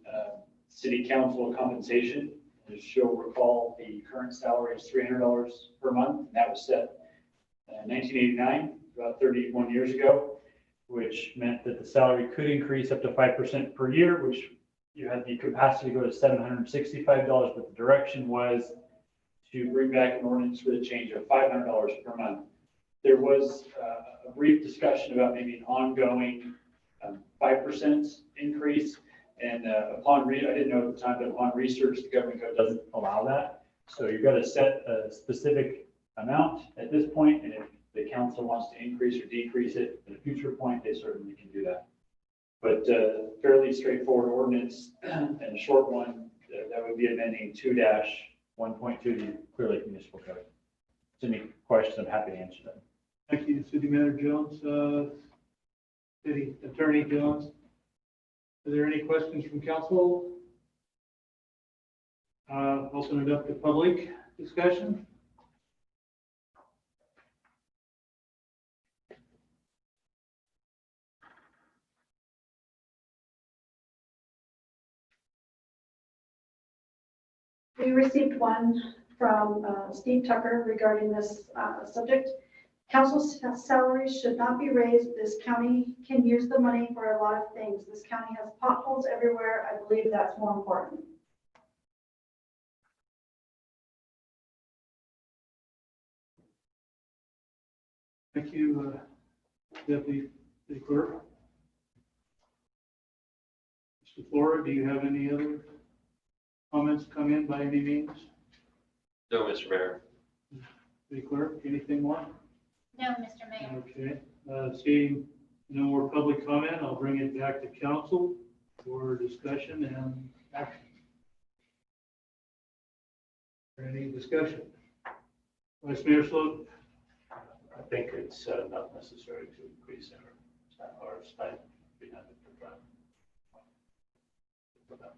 city council compensation. As you'll recall, the current salary is $300 per month, and that was set in 1989, about 31 years ago, which meant that the salary could increase up to 5% per year, which you had the capacity to go to $765, but the direction was to bring back an ordinance with a change of $500 per month. There was a brief discussion about maybe an ongoing 5% increase. And I didn't know at the time, but upon research, the government code doesn't allow that. So you've got to set a specific amount at this point, and if the council wants to increase or decrease it at a future point, they certainly can do that. But fairly straightforward ordinance and a short one, that would be amending 2-1.2 the Clearlake Municipal Code. So any questions, I'm happy to answer them. Thank you, City Manager Jones. City Attorney Jones. Are there any questions from council? Open it up to public discussion. We received one from Steve Tucker regarding this subject. Council salaries should not be raised. This county can use the money for a lot of things. This county has potholes everywhere. I believe that's more important. Thank you, Deputy Clerk. Mr. Flora, do you have any other comments come in by any means? No, Mr. Mayor. City Clerk, anything more? No, Mr. Mayor. Okay, seeing no more public comment, I'll bring it back to council for discussion and action. Any discussion? Vice Mayor Sloat. I think it's not necessary to increase our stipend behind the program.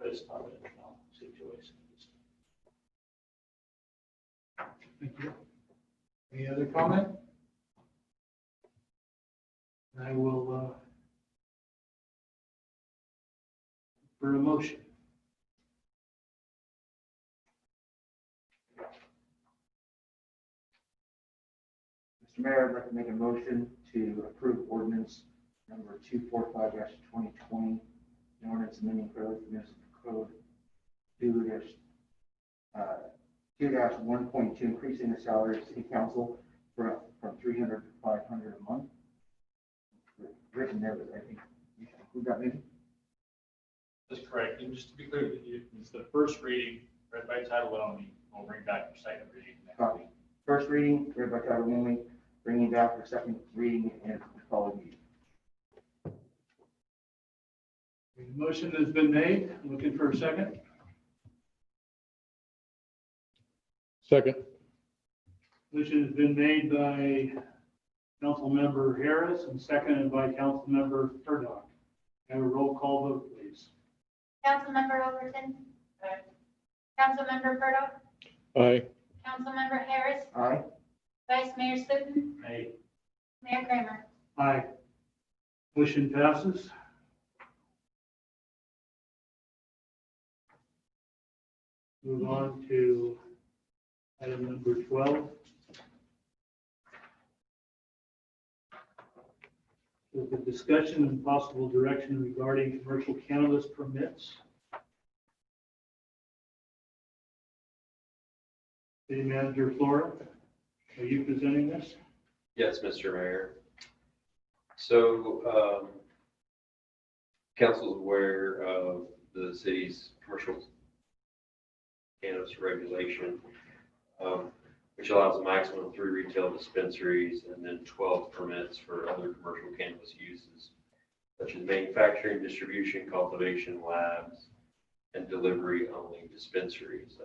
Based on the situation. Thank you. Any other comment? I will for a motion. Mr. Mayor, I'd like to make a motion to approve ordinance number 245-2020, an ordinance amending Clearlake Municipal Code 2-1.2, increasing the salary of city council from 300 to 500 a month. Written there, but I think you should include that maybe. That's correct. And just to be clear, it's the first reading, read by title only. We'll bring back your second reading next Copy. week. First reading, read by title only, bringing back for second reading and following meeting. The motion has been made. Looking for a second. Second. Motion has been made by Councilmember Harris and seconded by Councilmember Purdock. Have a roll call vote, please. Councilmember Overton. Councilmember Purdock. Aye. Councilmember Harris. Aye. Vice Mayor Sluten. Aye. Mayor Kramer. Aye. Motion passes. Move on to item number 12. With the discussion and possible direction regarding commercial cannabis permits. City Manager Flora, are you presenting this? Yes, Mr. Mayor. So, council is aware of the city's commercial cannabis regulation, which allows a maximum of 3 retail dispensaries and then 12 permits for other commercial cannabis uses, such as manufacturing, distribution, cultivation, labs, and delivery-only dispensaries.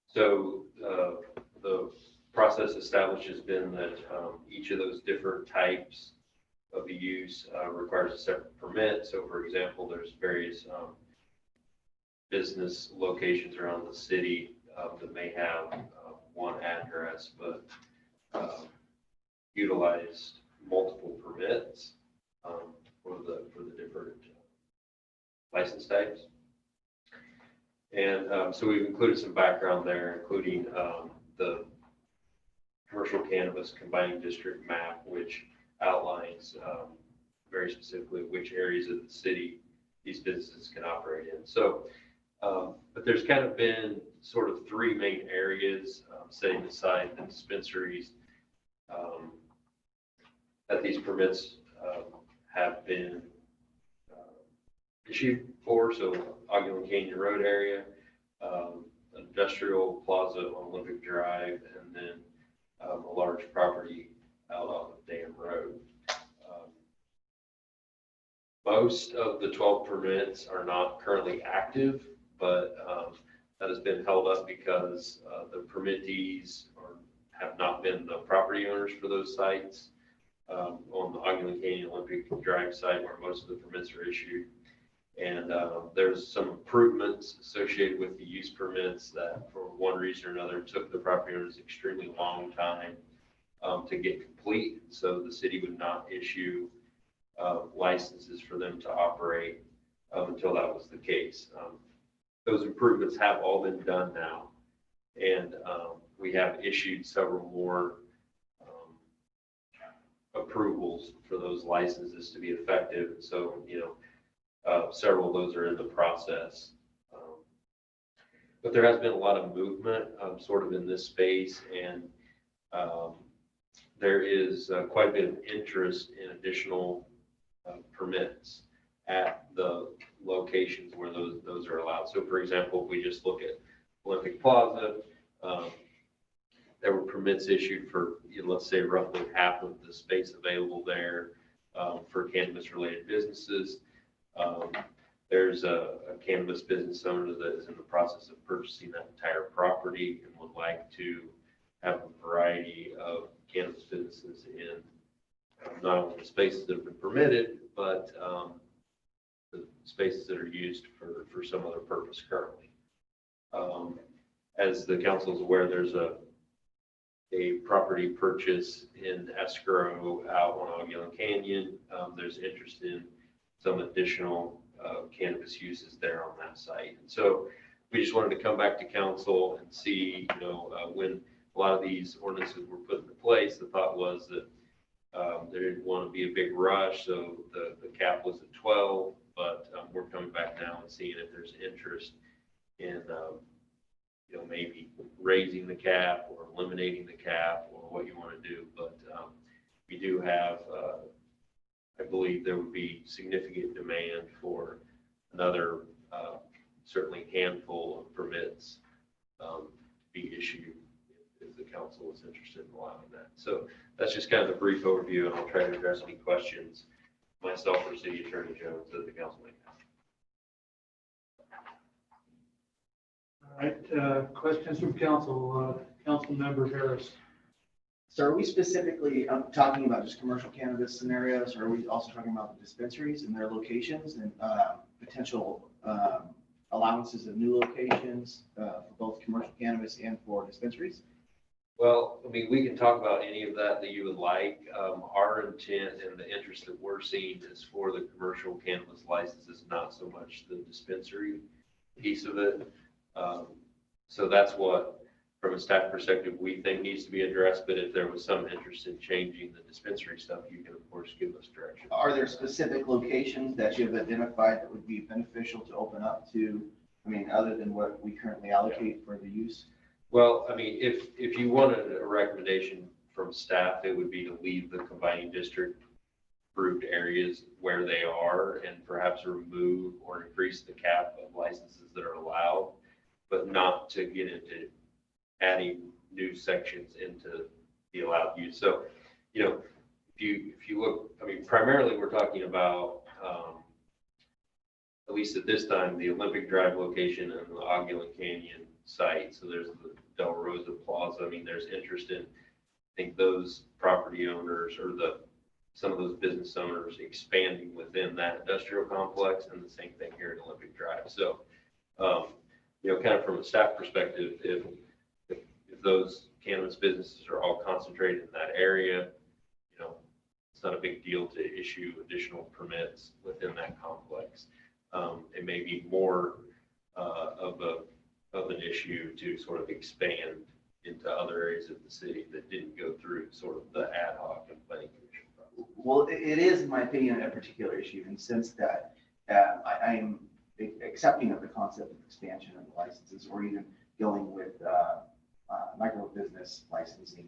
So the process established has been that each of those different types of use requires a separate permit. So, for example, there's various business locations around the city that may have one address, but utilize multiple permits for the different license types. And so we've included some background there, including the commercial cannabis combining district map, which outlines very specifically which areas of the city these businesses can operate in. So, but there's kind of been sort of 3 main areas, setting aside the dispensaries, that these permits have been issued for. So Ogden Canyon Road area, industrial plaza on Olympic Drive, and then a large property out on Dam Road. Most of the 12 permits are not currently active, but that has been held up because the permittees have not been the property owners for those sites. On the Ogden Canyon Olympic Drive site where most of the permits are issued. And there's some improvements associated with the use permits that for one reason or another took the property owners extremely long time to get complete. So the city would not issue licenses for them to operate until that was the case. Those improvements have all been done now. And we have issued several more approvals for those licenses to be effective. And so, several of those are in the process. But there has been a lot of movement sort of in this space, and there is quite a bit of interest in additional permits at the locations where those are allowed. So for example, if we just look at Olympic Plaza, there were permits issued for, let's say, roughly half of the space available there for cannabis-related businesses. There's a cannabis business owner that is in the process of purchasing that entire property and would like to have a variety of cannabis businesses in not only the spaces that have been permitted, but the spaces that are used for some other purpose currently. As the council is aware, there's a property purchase in escrow out on Ogden Canyon. There's interest in some additional cannabis uses there on that site. And so we just wanted to come back to council and see, when a lot of these ordinances were put into place, the thought was that they didn't want to be a big rush, so the cap was at 12, but we're coming back now and seeing if there's interest in, maybe raising the cap or eliminating the cap or what you want to do. But we do have, I believe there would be significant demand for another, certainly handful of permits to be issued if the council is interested in allowing that. So that's just kind of the brief overview, and I'll try to address any questions myself or City Attorney Jones that the council may have. All right, questions from council, council member Harris. So are we specifically talking about just commercial cannabis scenarios, or are we also talking about the dispensaries and their locations and potential allowances of new locations for both commercial cannabis and for dispensaries? Well, I mean, we can talk about any of that you would like. Our intent and the interest that we're seeing is for the commercial cannabis licenses, not so much the dispensary piece of it. So that's what, from a staff perspective, we think needs to be addressed. But if there was some interest in changing the dispensary stuff, you can of course give us direction. Are there specific locations that you have identified that would be beneficial to open up to, other than what we currently allocate for the use? Well, I mean, if you wanted a recommendation from staff, it would be to leave the combining district approved areas where they are and perhaps remove or increase the cap of licenses that are allowed, but not to get into adding new sections into the allowed use. So, if you look, I mean, primarily we're talking about, at least at this time, the Olympic Drive location and the Ogulin Canyon site. So there's the Del Rosa Plaza. I mean, there's interest in, I think, those property owners or some of those business owners expanding within that industrial complex, and the same thing here at Olympic Drive. So, kind of from a staff perspective, if those cannabis businesses are all concentrated in that area, it's not a big deal to issue additional permits within that complex. It may be more of an issue to sort of expand into other areas of the city that didn't go through sort of the ad hoc and planning commission process. Well, it is, in my opinion, a particular issue in the sense that I am accepting of the concept of expansion of the licenses, or even going with micro business licensing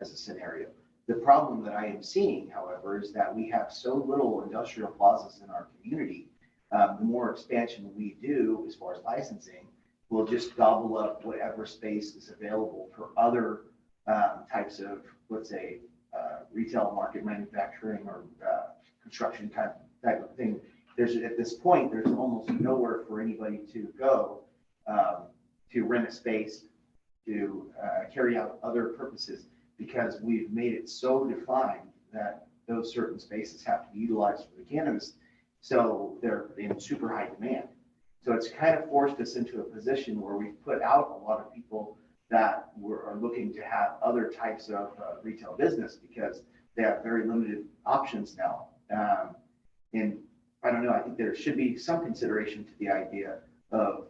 as a scenario. The problem that I am seeing, however, is that we have so little industrial plazas in our community. The more expansion we do as far as licensing, we'll just gobble up whatever space is available for other types of, let's say, retail market manufacturing or construction type of thing. At this point, there's almost nowhere for anybody to go to rent a space to carry out other purposes, because we've made it so defined that those certain spaces have to be utilized for the cannabis. So they're in super high demand. So it's kind of forced us into a position where we've put out a lot of people that are looking to have other types of retail business, because they have very limited options now. And I don't know, I think there should be some consideration to the idea of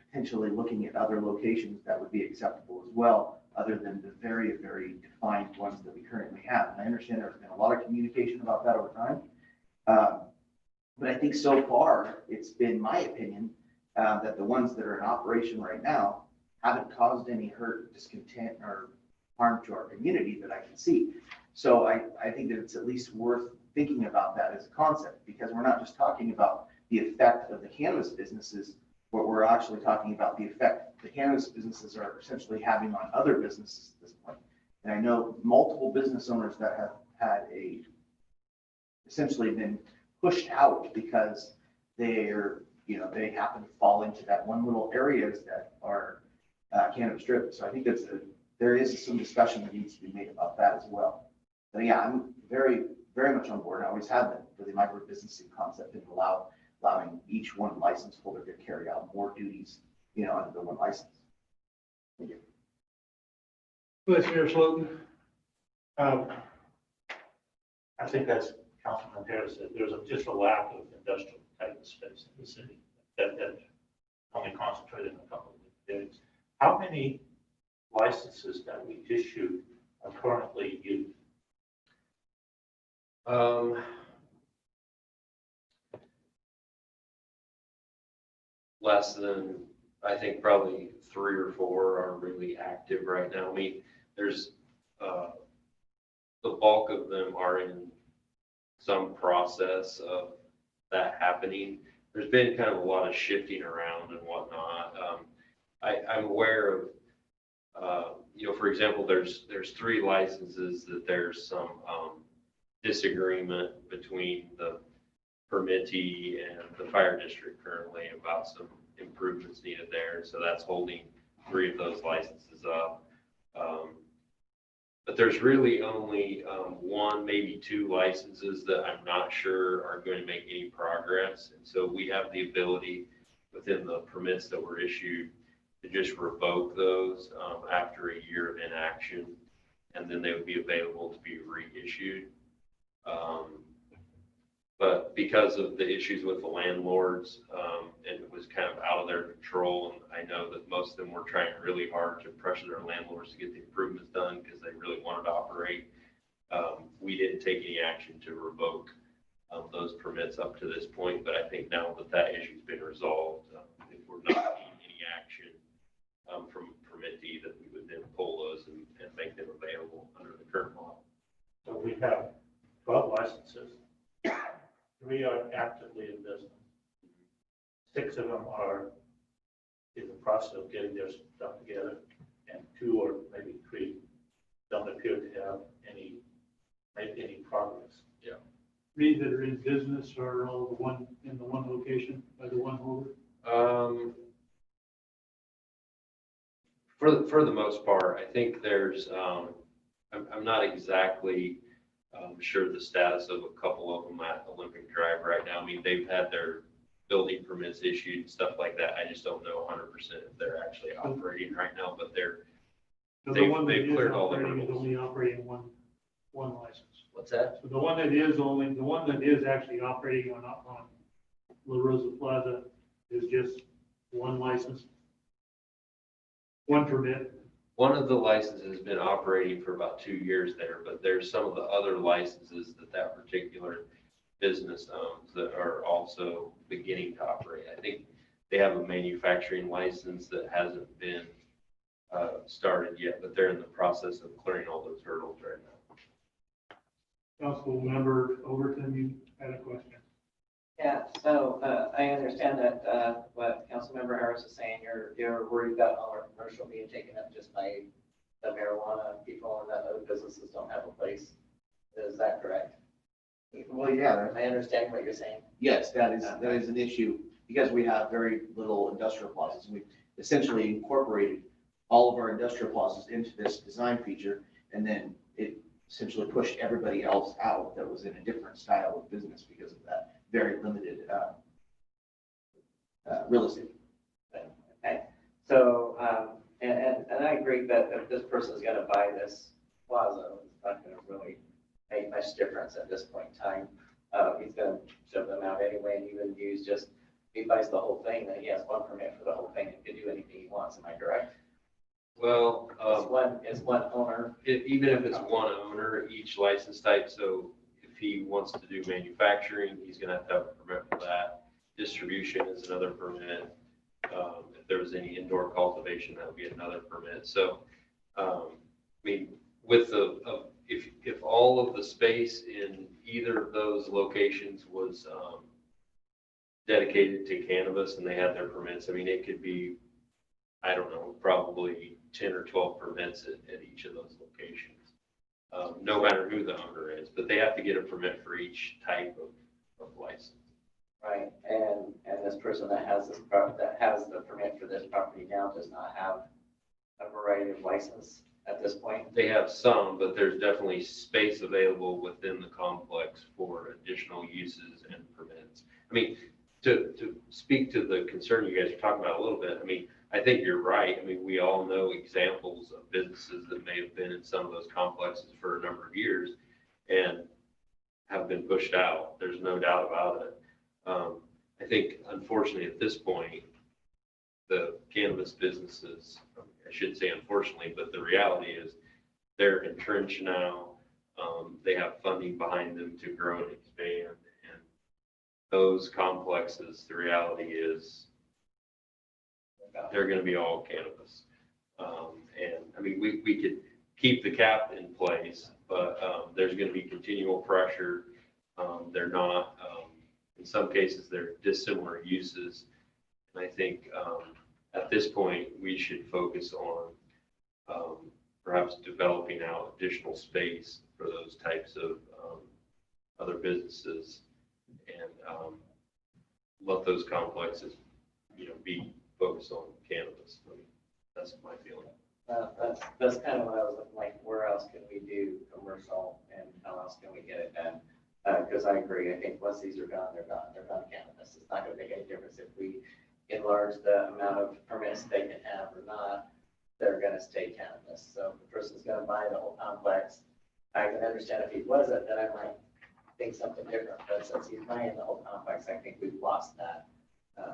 potentially looking at other locations that would be acceptable as well, other than the very, very defined ones that we currently have. And I understand there's been a lot of communication about that over time. But I think so far, it's been my opinion that the ones that are in operation right now haven't caused any hurt, discontent, or harm to our community that I can see. So I think that it's at least worth thinking about that as a concept, because we're not just talking about the effect of the cannabis businesses, but we're actually talking about the effect the cannabis businesses are essentially having on other businesses at this point. And I know multiple business owners that have had essentially been pushed out because they happen to fall into that one little areas that are cannabis driven. So I think there is some discussion that needs to be made about that as well. But yeah, I'm very, very much on board. I always have been for the micro businessing concept and allowing each one license holder to carry out more duties, under the one license. Thank you. Commissioner Slotin. I think that's Councilman Harris said, there's just a lack of industrial type of space in the city that only concentrated in a couple of days. How many licenses that we issued are currently used? Less than, I think probably 3 or 4 are really active right now. I mean, there's, the bulk of them are in some process of that happening. There's been kind of a lot of shifting around and whatnot. I'm aware of, for example, there's 3 licenses that there's some disagreement between the permittee and the fire district currently about some improvements needed there. So that's holding 3 of those licenses up. But there's really only 1, maybe 2 licenses that I'm not sure are going to make any progress. And so we have the ability within the permits that were issued to just revoke those after a year of inaction, and then they would be available to be reissued. But because of the issues with the landlords, and it was kind of out of their control, and I know that most of them were trying really hard to pressure their landlords to get the improvements done because they really wanted to operate. We didn't take any action to revoke those permits up to this point, but I think now that that issue's been resolved, if we're not taking any action from permittee, that we would then pull those and make them available under the current law. So we have 12 licenses. 3 are actively in business. 6 of them are in the process of getting their stuff together, and 2 or maybe 3 don't appear to have made any progress. Yeah. 3 that are in business are all the one in the one location by the one holder? For the most part, I think there's, I'm not exactly sure the status of a couple of them at Olympic Drive right now. I mean, they've had their building permits issued and stuff like that. I just don't know 100% if they're actually operating right now, but So the one that they've is cleared all the operating is hurdles. only operating one license. What's that? So the one that is actually operating on La Rosa Plaza is just one license, one permit. One of the licenses has been operating for about 2 years there, but there's some of the other licenses that particular business owns that are also beginning to operate. I think they have a manufacturing license that hasn't been started yet, but they're in the process of clearing all those hurdles right now. Council member Overton, you had a question. Yeah, so I understand that what Councilmember Harris is saying, you're worried about all our commercial being taken up just by the marijuana people and that other businesses don't have a place. Is that correct? Well, yeah, Am I understanding what you're saying? yes, that is an issue because we have very little industrial plazas. We essentially incorporated all of our industrial plazas into this design feature, and then it essentially pushed everybody else out that was in a different style of business because of that very limited real estate. Okay, so, and I agree that if this person's gonna buy this plaza, it's not gonna really make much difference at this point in time. He's gonna shove them out anyway, and even use just, he buys the whole thing, then he has one permit for the whole thing, and can do anything he wants, am I correct? Well, It's one owner. even if it's one owner, each license type, so if he wants to do manufacturing, he's gonna have to have a permit for that. Distribution is another permit. If there was any indoor cultivation, that would be another permit. So, I mean, with if all of the space in either of those locations was dedicated to cannabis and they had their permits, I mean, it could be, I don't know, probably 10 or 12 permits at each of those locations, no matter who the owner is, but they have to get a permit for each type of license. Right, and this person that has the permit for this property now does not have a variety of license at this point. They have some, but there's definitely space available within the complex for additional uses and permits. I mean, to speak to the concern you guys are talking about a little bit, I mean, I think you're right. I mean, we all know examples of businesses that may have been in some of those complexes for a number of years and have been pushed out. There's no doubt about it. I think, unfortunately, at this point, the cannabis businesses, I should say unfortunately, but the reality is they're entrenched now. They have funding behind them to grow and expand. And those complexes, the reality is they're going to be all cannabis. And I mean, we could keep the cap in place, but there's going to be continual pressure. They're not, in some cases, they're dissimilar uses. And I think at this point, we should focus on perhaps developing out additional space for those types of other businesses and let those complexes, be focused on cannabis. I mean, that's my feeling. That's kind of what I was looking like. Where else can we do commercial and how else can we get it done? Because I agree. I think once these are gone, they're gone. They're gone cannabis. It's not going to make any difference if we enlarge the amount of permits they can have or not. They're going to stay cannabis. So if the person's going to buy the whole complex, I can understand if he wasn't, then I might think something different. But since he's buying the whole complex, I think we've lost that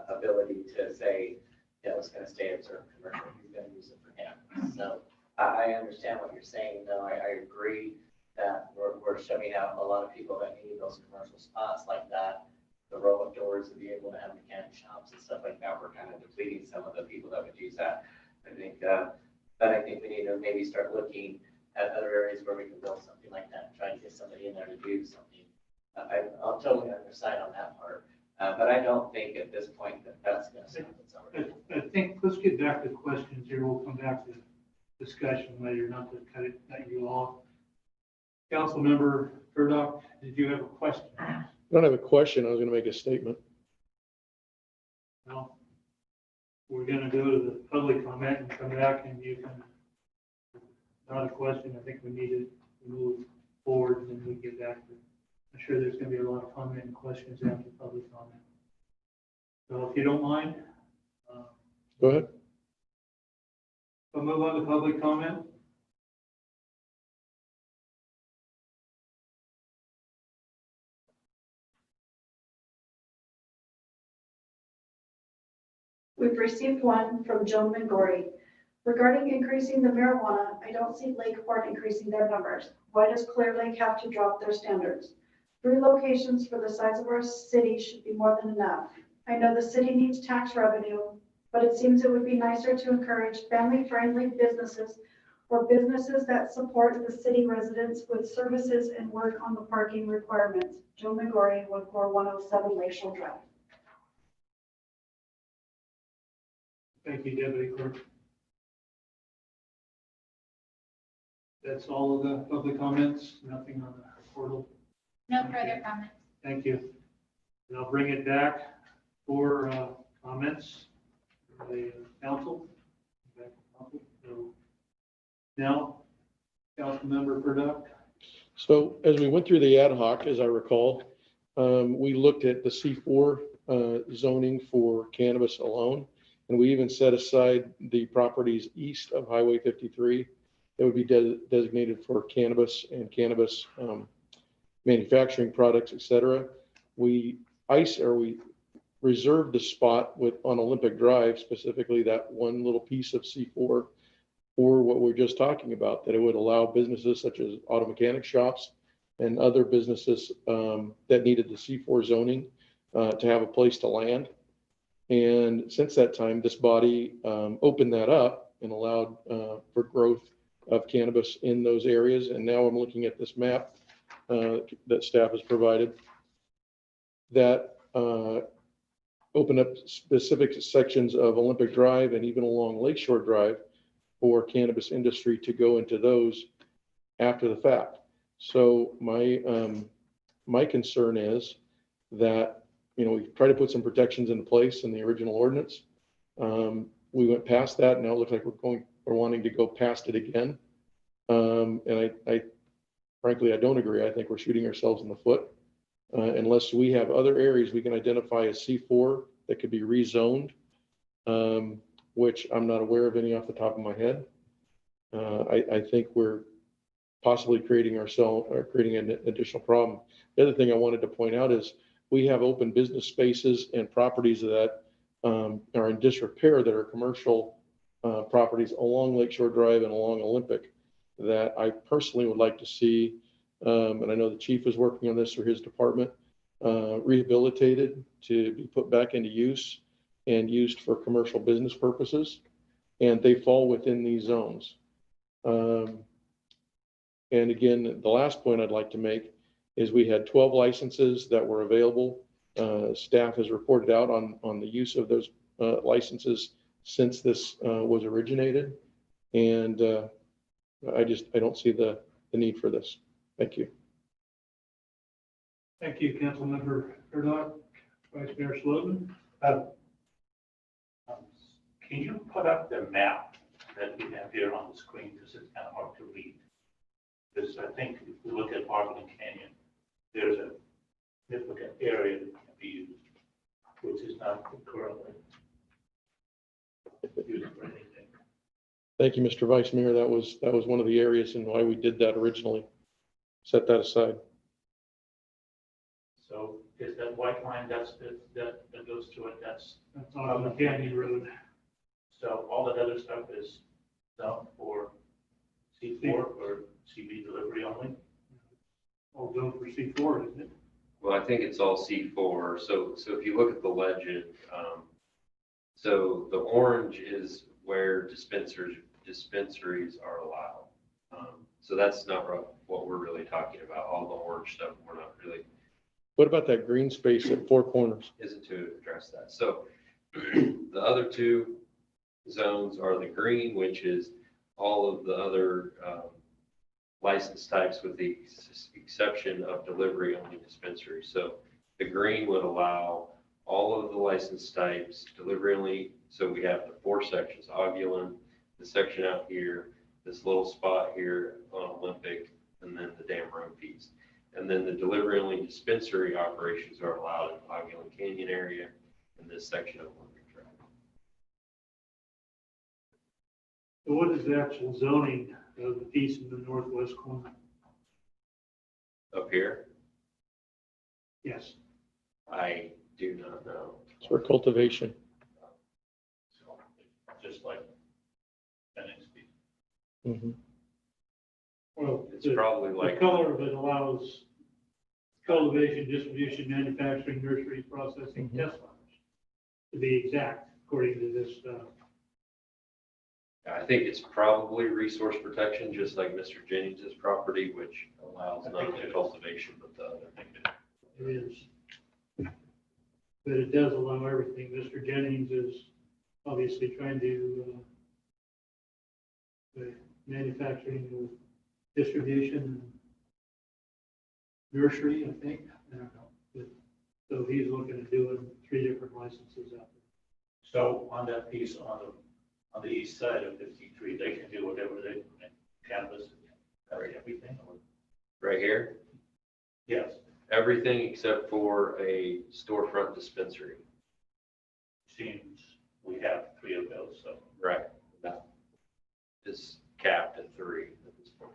ability to say, it's going to stay observed commercial. He's going to use it for cannabis. So I understand what you're saying, though. I agree that we're shutting out a lot of people that need those commercial spots like that. The roll-up doors to be able to have mechanic shops and stuff like that. We're kind of depleting some of the people that would use that. I think we need to maybe start looking at other areas where we can build something like that and try and get somebody in there to do something. I'll totally on your side on that part. But I don't think at this point that that's going to stop it. I think, let's get back to questions here. We'll come back to discussion later, not to cut you off. Councilmember Burdock, did you have a question? I don't have a question. I was going to make a statement. No. We're going to go to the public comment and come back and you can, not a question. I think we need to move forward and then we get back to, I'm sure there's going to be a lot of comment and questions after public comment. So if you don't mind. Go ahead. We'll move on to public comment. We've received one from Joan Mangori. Regarding increasing the marijuana, I don't see Lakeport increasing their numbers. Why does Clearlake have to drop their standards? 3 locations for the size of our city should be more than enough. I know the city needs tax revenue, but it seems it would be nicer to encourage family-friendly businesses or businesses that support the city residents with services and work on the parking requirements. Joan Mangori, 14107 Lakeshore Drive. Thank you, Deputy Clerk. That's all of the public comments, nothing on the portal. No further comments. Thank you. And I'll bring it back for comments from the council. So now, Councilmember Burdock. So as we went through the ad hoc, as I recall, we looked at the C4 zoning for cannabis alone. And we even set aside the properties east of Highway 53 that would be designated for cannabis and cannabis manufacturing products, et cetera. We reserved the spot on Olympic Drive, specifically that one little piece of C4 for what we're just talking about, that it would allow businesses such as auto mechanic shops and other businesses that needed the C4 zoning to have a place to land. And since that time, this body opened that up and allowed for growth of cannabis in those areas. And now I'm looking at this map that staff has provided that open up specific sections of Olympic Drive and even along Lakeshore Drive for cannabis industry to go into those after the fact. So my concern is that we tried to put some protections into place in the original ordinance. We went past that. Now it looks like we're wanting to go past it again. And I frankly, I don't agree. I think we're shooting ourselves in the foot unless we have other areas we can identify as C4 that could be rezoned, which I'm not aware of any off the top of my head. I think we're possibly creating an additional problem. The other thing I wanted to point out is we have open business spaces and properties that are in disrepair that are commercial properties along Lakeshore Drive and along Olympic that I personally would like to see, and I know the chief is working on this for his department, rehabilitated to be put back into use and used for commercial business purposes. And they fall within these zones. And again, the last point I'd like to make is we had 12 licenses that were available. Staff has reported out on the use of those licenses since this was originated. And I don't see the need for this. Thank you. Thank you, Councilmember Murdoch. Vice Mayor Slotin. Can you put up the map that we have here on the screen? This is kind of hard to read. Because I think if we look at Barberton Canyon, there's a significant area that can be used, which is not currently used for anything. Thank you, Mr. Vice Mayor. That was one of the areas and why we did that originally. Set that aside. So is that white line that goes through it, that's on the Canyon Road. so all that other stuff is done for C4 or CB delivery only? All done for C4, isn't it? Well, I think it's all C4. So if you look at the legend, so the orange is where dispensaries are allowed. So that's not what we're really talking about. All the orange stuff, we're not really. What about that green space at Four Corners? Isn't to address that. So the other two zones are the green, which is all of the other license types with the exception of delivery only dispensaries. So the green would allow all of the license types, delivery only. So we have the 4 sections, Ogulin, the section out here, this little spot here on Olympic, and then the Dam Road piece. And then the delivery only dispensary operations are allowed in the Ogulin Canyon area in this section of Olympic Drive. So what is the actual zoning of the piece in the northwest corner? Up here, Yes. I do not know. It's for cultivation. So just like NXP. Mhm. Well, It's probably the like. color of it allows cultivation, distribution, manufacturing, nursery, processing, Mhm. test farms, to be exact, according to this. I think it's probably resource protection, just like Mr. Jennings's property, which allows not only cultivation, but the other thing. It is. But it does allow everything. Mr. Jennings is obviously trying to manufacturing, distribution, nursery, I think. I don't know. But, so he's looking at doing 3 different licenses out there. So on that piece on the east side of 53, they can do whatever they want, cannabis, everything. Right here, Yes, everything except for a storefront dispensary. seems we have 3 of those, so. Right. That is capped at 3 at this point.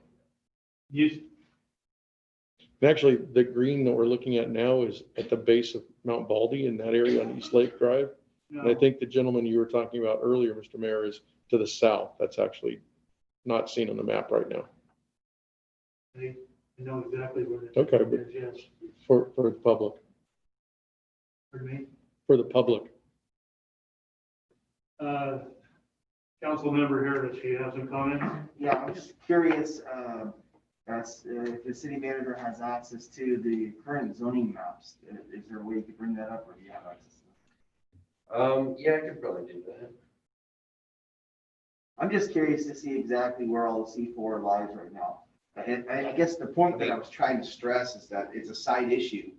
And actually, the green that we're looking at now is at the base of Mount Baldy in that area on East Lake Drive. And I think the gentleman you were talking about earlier, Mr. Mayor, is to the south. That's actually not seen on the map right now. I know exactly where that Okay, is, yes. For the public, Pardon me? for the public. Councilmember Harris, you have some comments? Yeah, I'm just curious, if the city manager has access to the current zoning maps, is there a way you could bring that up, or do you have access to that? Yeah, I could probably do that. I'm just curious to see exactly where all the C4 lies right now. And I guess the point that I was trying to stress is that it's a side issue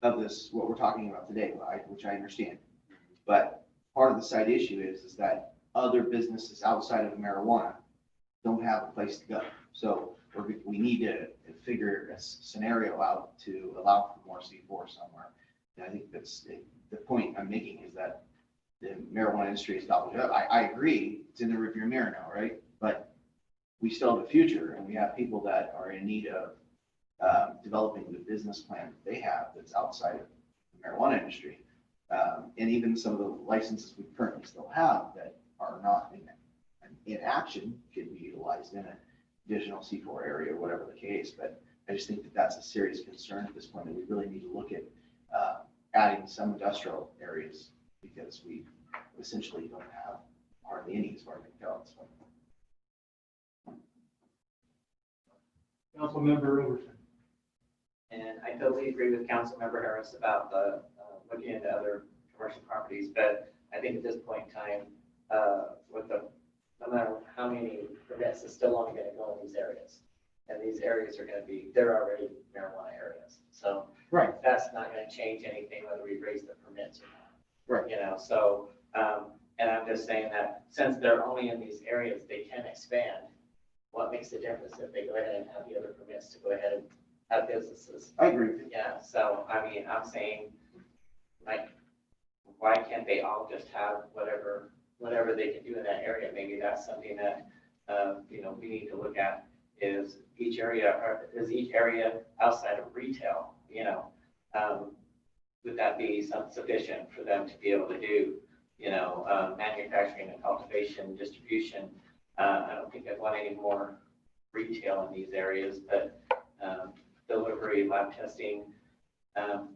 of this, what we're talking about today, right, which I understand. But part of the side issue is that other businesses outside of marijuana don't have a place to go. So we need to figure a scenario out to allow for more C4 somewhere. And I think that's the point I'm making, is that the marijuana industry is gobbled up. I agree, it's in the rearview mirror now, right? But we still have a future, and we have people that are in need of developing the business plan that they have that's outside of the marijuana industry. And even some of the licenses we currently still have that are not in in action could be utilized in an additional C4 area, or whatever the case. But I just think that that's a serious concern at this point, that we really need to look at adding some industrial areas, because we essentially don't have hardly any as far as I can tell. So. Councilmember Overton. And I totally agree with Councilmember Harris about the looking into other commercial properties, but I think at this point in time, with the, no matter how many permits, it's still only gonna go in these areas. And these areas are gonna be, they're already marijuana areas. So Right. that's not gonna change anything whether we raise the permits or not. Right. You know, so, and I'm just saying that since they're only in these areas, they can expand. What makes the difference if they go ahead and have the other permits to go ahead and have businesses? I agree with you. Yeah, so, I mean, I'm saying, like, why can't they all just have whatever they can do in that area? Maybe that's something that, you know, we need to look at, is each area outside of retail, you know? Would that be sufficient for them to be able to do, you know, manufacturing and cultivation, distribution? I don't think I'd want any more retail in these areas, but delivery, lab testing,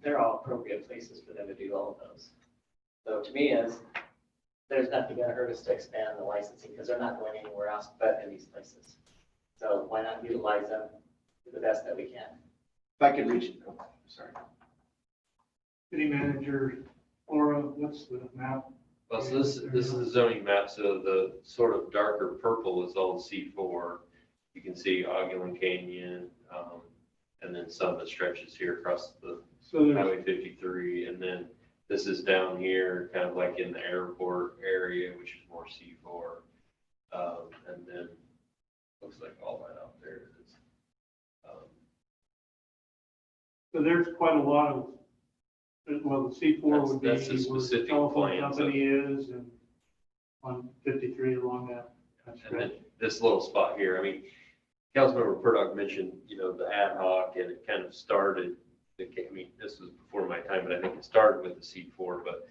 they're all appropriate places for them to do all of those. So to me there's nothing gonna hurt us to expand the licensing, because they're not going anywhere else but in these places. So why not utilize them to the best that we can? If I could reach it, oh, sorry. City Manager Laura, what's the map? Well, so this is the zoning map, so the sort of darker purple is all C4. You can see Aguilan Canyon, and then some that stretches here across the Highway 53, and then this is down here, kind of like in the airport area, which is more C4, and then looks like all that out there is. So there's quite a lot of, well, the C4 would be That's a where the specific telephone plan, so- company is, and on 53 along that And stretch. then this little spot here, I mean, Councilmember Purdock mentioned, you know, the ad hoc, and it kind of started, I mean, this was before my time, but I think it started with the C4, but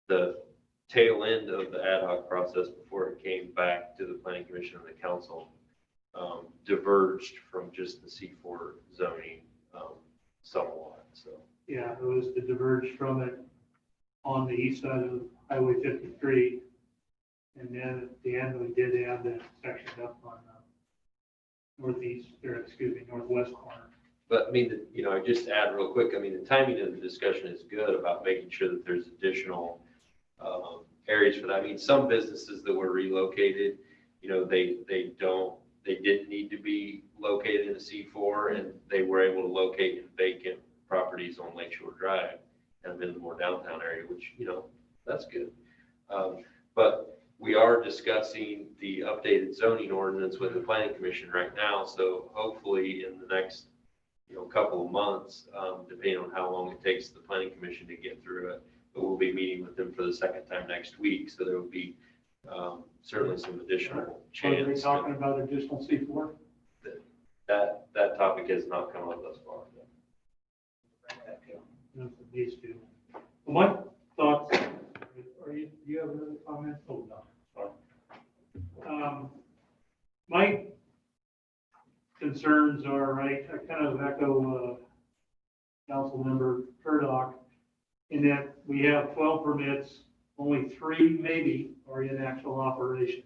the tail end of the ad hoc process before it came back to the Planning Commission and the council diverged from just the C4 zoning somewhat, so. Yeah, it was to diverge from it on the east side of Highway 53. And then at the end, we did add that section up on northwest corner. But I mean, you know, I just add real quick, I mean, the timing of the discussion is good about making sure that there's additional areas for that. I mean, some businesses that were relocated, you know, they didn't need to be located in a C4, and they were able to locate in vacant properties on Lakeshore Drive and in the more downtown area, which, you know, that's good. But we are discussing the updated zoning ordinance with the Planning Commission right now, so hopefully in the next, you know, couple of months, depending on how long it takes the Planning Commission to get through it, but we'll be meeting with them for the second time next week, so there will be certainly some additional Are chance. they talking about additional C4? That topic has not come up thus far. No, these two. My thoughts, do you have another comment? Oh, no, sorry. My concerns are, right, I kind of echo Councilmember Purdock in that we have 12 permits, only 3 maybe are in actual operation,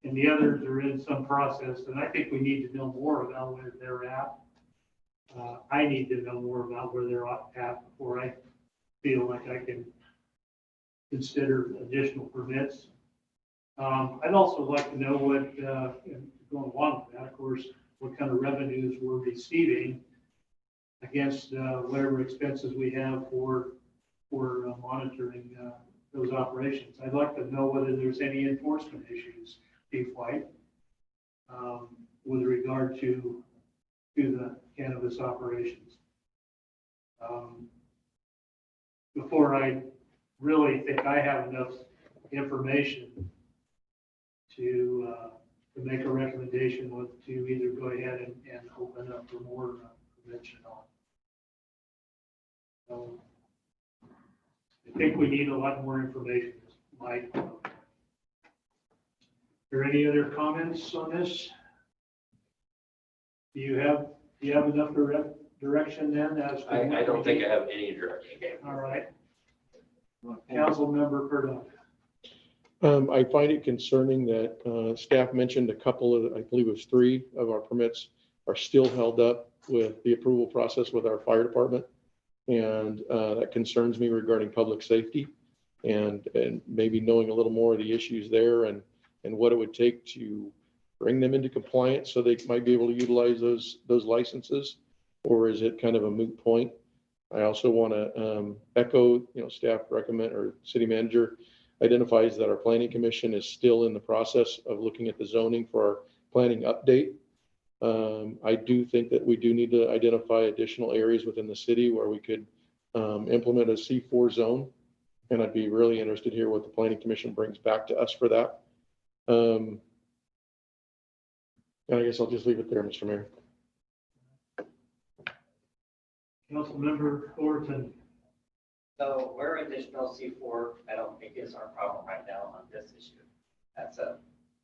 and the others are in some process, and I think we need to know more about where they're at. I need to know more about where they're at before I feel like I can consider additional permits. I'd also like to know what, going along with that, of course, what kind of revenues we're receiving against whatever expenses we have for monitoring those operations. I'd like to know whether there's any enforcement issues, Chief White, with regard to the cannabis operations. Before I really think I have enough information to make a recommendation to either go ahead and open up for more prevention on. So I think we need a lot more information, Mike. there any other comments on this? Do you have enough direction then as to? I don't think I have any direction. All right. Councilmember Purdue. I find it concerning that staff mentioned a couple of, I believe it was 3 of our permits are still held up with the approval process with our fire department. And that concerns me regarding public safety and maybe knowing a little more of the issues there and what it would take to bring them into compliance so they might be able to utilize those licenses, or is it kind of a moot point? I also want to echo, staff recommend, or city manager identifies that our planning commission is still in the process of looking at the zoning for our planning update. I do think that we do need to identify additional areas within the city where we could implement a C4 zone. And I'd be really interested to hear what the planning commission brings back to us for that. And I guess I'll just leave it there, Mr. Mayor. Councilmember Overton. So where additional C4, I don't think is our problem right now on this issue. That's a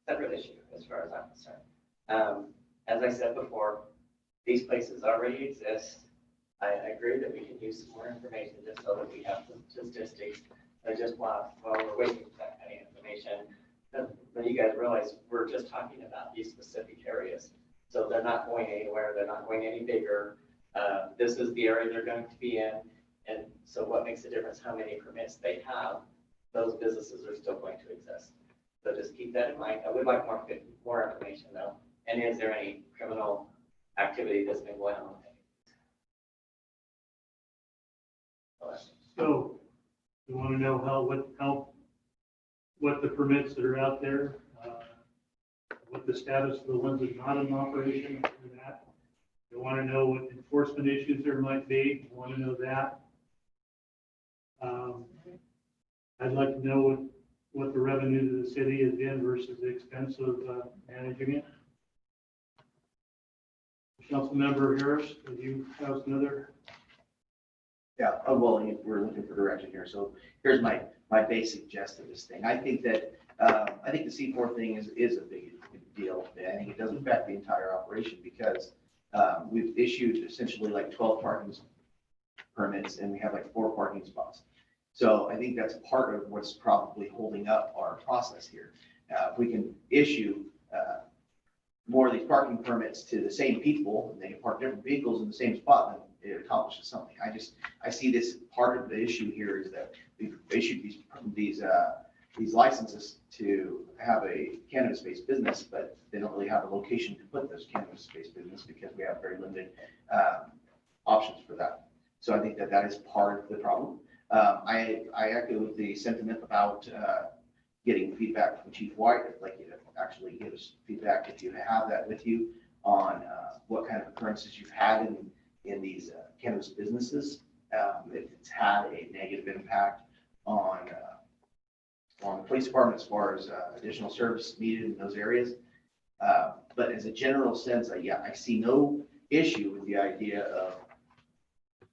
separate issue as far as I'm concerned. As I said before, these places already exist. I agree that we can use some more information just so that we have some statistics. I just want, while we're waiting for that kind of information, that you guys realize we're just talking about these specific areas. So they're not going anywhere. They're not going any bigger. This is the area they're going to be in. And so what makes the difference how many permits they have? Those businesses are still going to exist. So just keep that in mind. I would like more information though. And is there any criminal activity that's been going on? So you want to know what the permits that are out there, what the status of the ones that are not in operation for that. You want to know what enforcement issues there might be. You want to know that. I'd like to know what the revenue to the city is in versus the expense of managing it. Councilmember Harris, do you have another? Yeah, well, we're looking for direction here. So here's my basic gist of this thing. I think that, I think the C4 thing is a big deal. I think it does affect the entire operation because we've issued essentially like 12 parking permits and we have like 4 parking spots. So I think that's part of what's probably holding up our process here. If we can issue more of these parking permits to the same people, and they can park different vehicles in the same spot, then it accomplishes something. I see this part of the issue here is that we've issued these licenses to have a cannabis-based business, but they don't really have a location to put this cannabis-based business because we have very limited options for that. So I think that is part of the problem. I echo the sentiment about getting feedback from Chief White. I'd like you to actually give us feedback if you have that with you on what kind of occurrences you've had in these cannabis businesses. If it's had a negative impact on the police department as far as additional service needed in those areas. But as a general sense, I see no issue with the idea of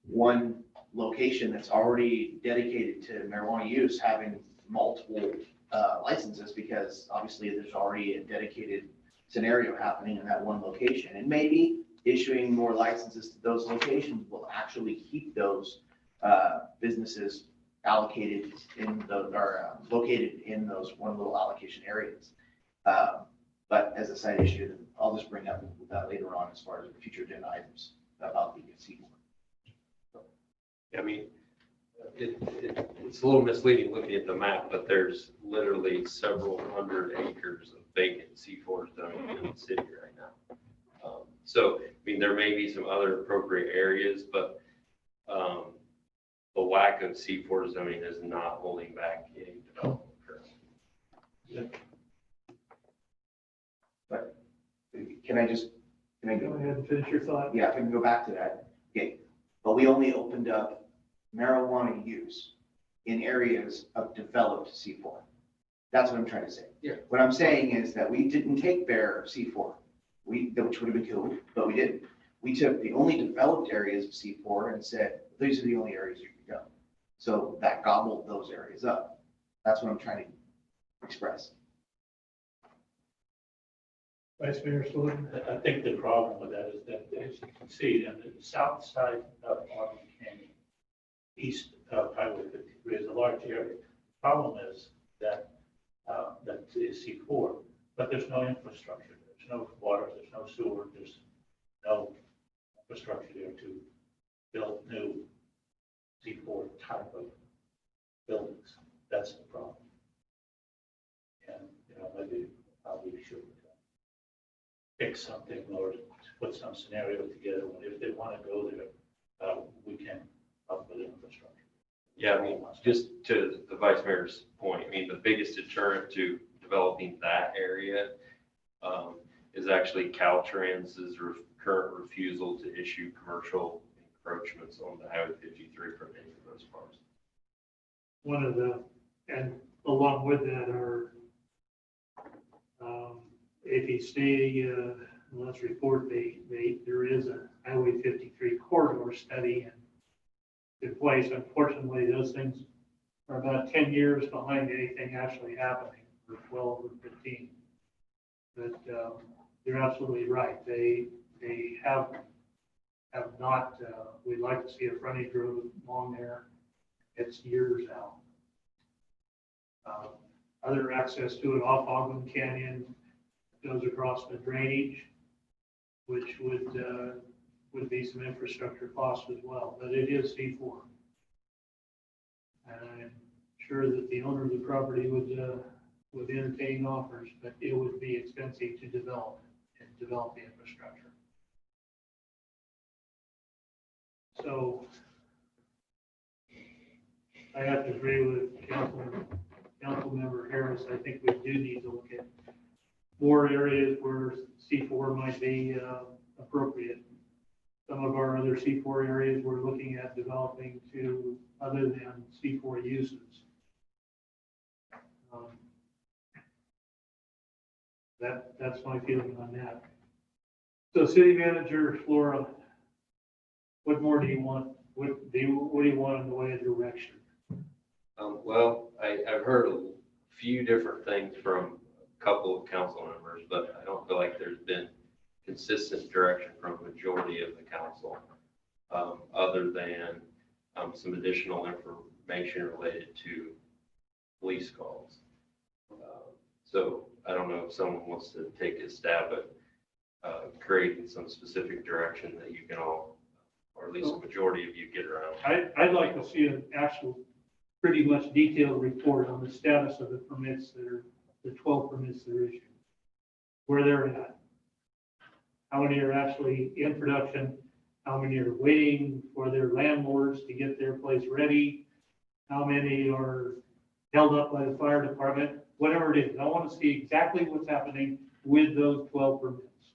one location that's already dedicated to marijuana use having multiple licenses, because obviously there's already a dedicated scenario happening in that one location. And maybe issuing more licenses to those locations will actually keep those businesses allocated in those, or located in those one little allocation areas. But as a side issue, I'll just bring up that later on as far as future agenda items about the C4. I mean, it's a little misleading looking at the map, but there's literally several hundred acres of vacant C4 zoning in the city right now. So, I mean, there may be some other appropriate areas, but the lack of C4 zoning is not holding back any development currently. Yeah. But can I Go ahead and finish your thought. Yeah, if I can go back to that. Okay, but we only opened up marijuana use in areas of developed C4. That's what I'm trying to say. Yeah. What I'm saying is that we didn't take bare C4, which would have been cool, but we didn't. We took the only developed areas of C4 and said, these are the only areas you can go. So that gobbled those areas up. That's what I'm trying to express. Vice Mayor Sullivan? I think the problem with that is that, as you can see, on the south side of Auburn Canyon, east of Highway 53 is a large area. Problem is that, that is C4, but there's no infrastructure. There's no water, there's no sewer, there's no infrastructure there to build new C4 type of buildings. That's the problem. And, you know, maybe we should fix something or put some scenario together. If they want to go there, we can up with infrastructure. Yeah, I mean, just to the vice mayor's point, I mean, the biggest deterrent to developing that area is actually Caltrans's current refusal to issue commercial encroachments on the Highway 53 from any of those parts. One of the, and along with that are, APC, let's report, there is a Highway 53 corridor study in place. Unfortunately, those things are about 10 years behind anything actually happening, or 12 or 15. But you're absolutely right. They have not, we'd like to see a frontage road along there. It's years out. Other access to it off Ogden Canyon goes across the drainage, which would be some infrastructure costs as well, but it is C4. And I'm sure that the owner of the property would entertain offers, but it would be expensive to develop the infrastructure. So I have to agree with Councilmember Harris. I think we do need to look at more areas where C4 might be appropriate. Some of our other C4 areas we're looking at developing to other than C4 uses. That's my feeling on that. So City Manager Flora, what more do you want? What do you want in the way of direction? Well, I've heard a few different things from a couple of council members, but I don't feel like there's been consistent direction from the majority of the council, other than some additional information related to police calls. So I don't know if someone wants to take a stab at creating some specific direction that you can all, or at least a majority of you, get around. I'd like to see an actual pretty much detailed report on the status of the permits that are, the 12 permits that are issued, where they're at. How many are actually in production? How many are waiting for their landlords to get their place ready? How many are held up by the fire department? Whatever it is, I want to see exactly what's happening with those 12 permits.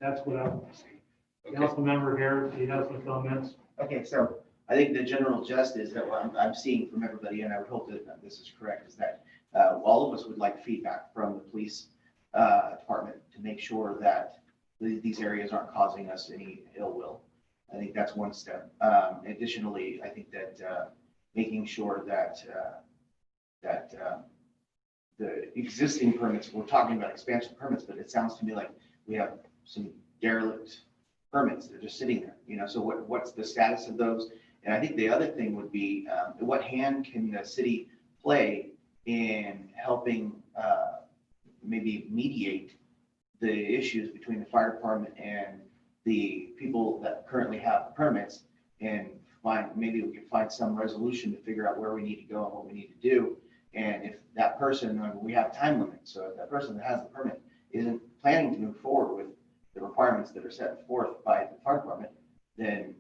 That's what I want to see. Okay. Councilmember Harris, do you have some comments? Okay, so I think the general gist is that what I'm seeing from everybody, and I would hope that this is correct, is that all of us would like feedback from the police department to make sure that these areas aren't causing us any ill will. I think that's one step. Additionally, I think that making sure that the existing permits, we're talking about expansion permits, but it sounds to me like we have some derelict permits that are just sitting there, you know, so what's the status of those? And I think the other thing would be, what hand can the city play in helping maybe mediate the issues between the fire department and the people that currently have permits, and maybe we can find some resolution to figure out where we need to go and what we need to do. And if that person, we have time limits, so if that person that has the permit isn't planning to move forward with the requirements that are set forth by the fire department, then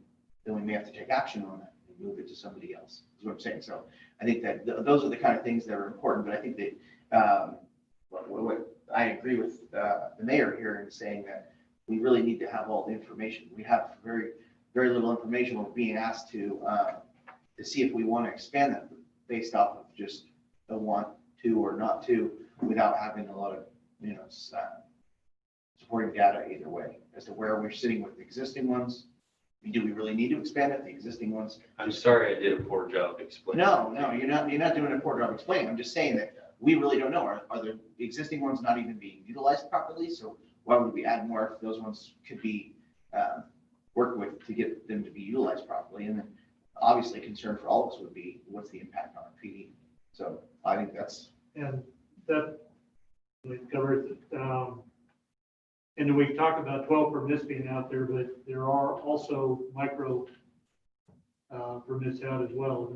we may have to take action on that and move it to somebody else, is what I'm saying. So I think that those are the kind of things that are important, but I think that what I agree with the mayor here in saying that we really need to have all the information. We have very, very little information. We're being asked to see if we want to expand that based off of just a want to or not to, without having a lot of, you know, supporting data either way as to where we're sitting with the existing ones. Do we really need to expand it? The existing ones? I'm sorry I did a poor job explaining. No, you're not doing a poor job explaining. I'm just saying that we really don't know. Are the existing ones not even being utilized properly? So why would we add more if those ones could be worked with to get them to be utilized properly? And then obviously concern for all of us would be, what's the impact on our PD? So I think that's. And that, we covered, and then we talked about 12 permits being out there, but there are also micro permits out as well.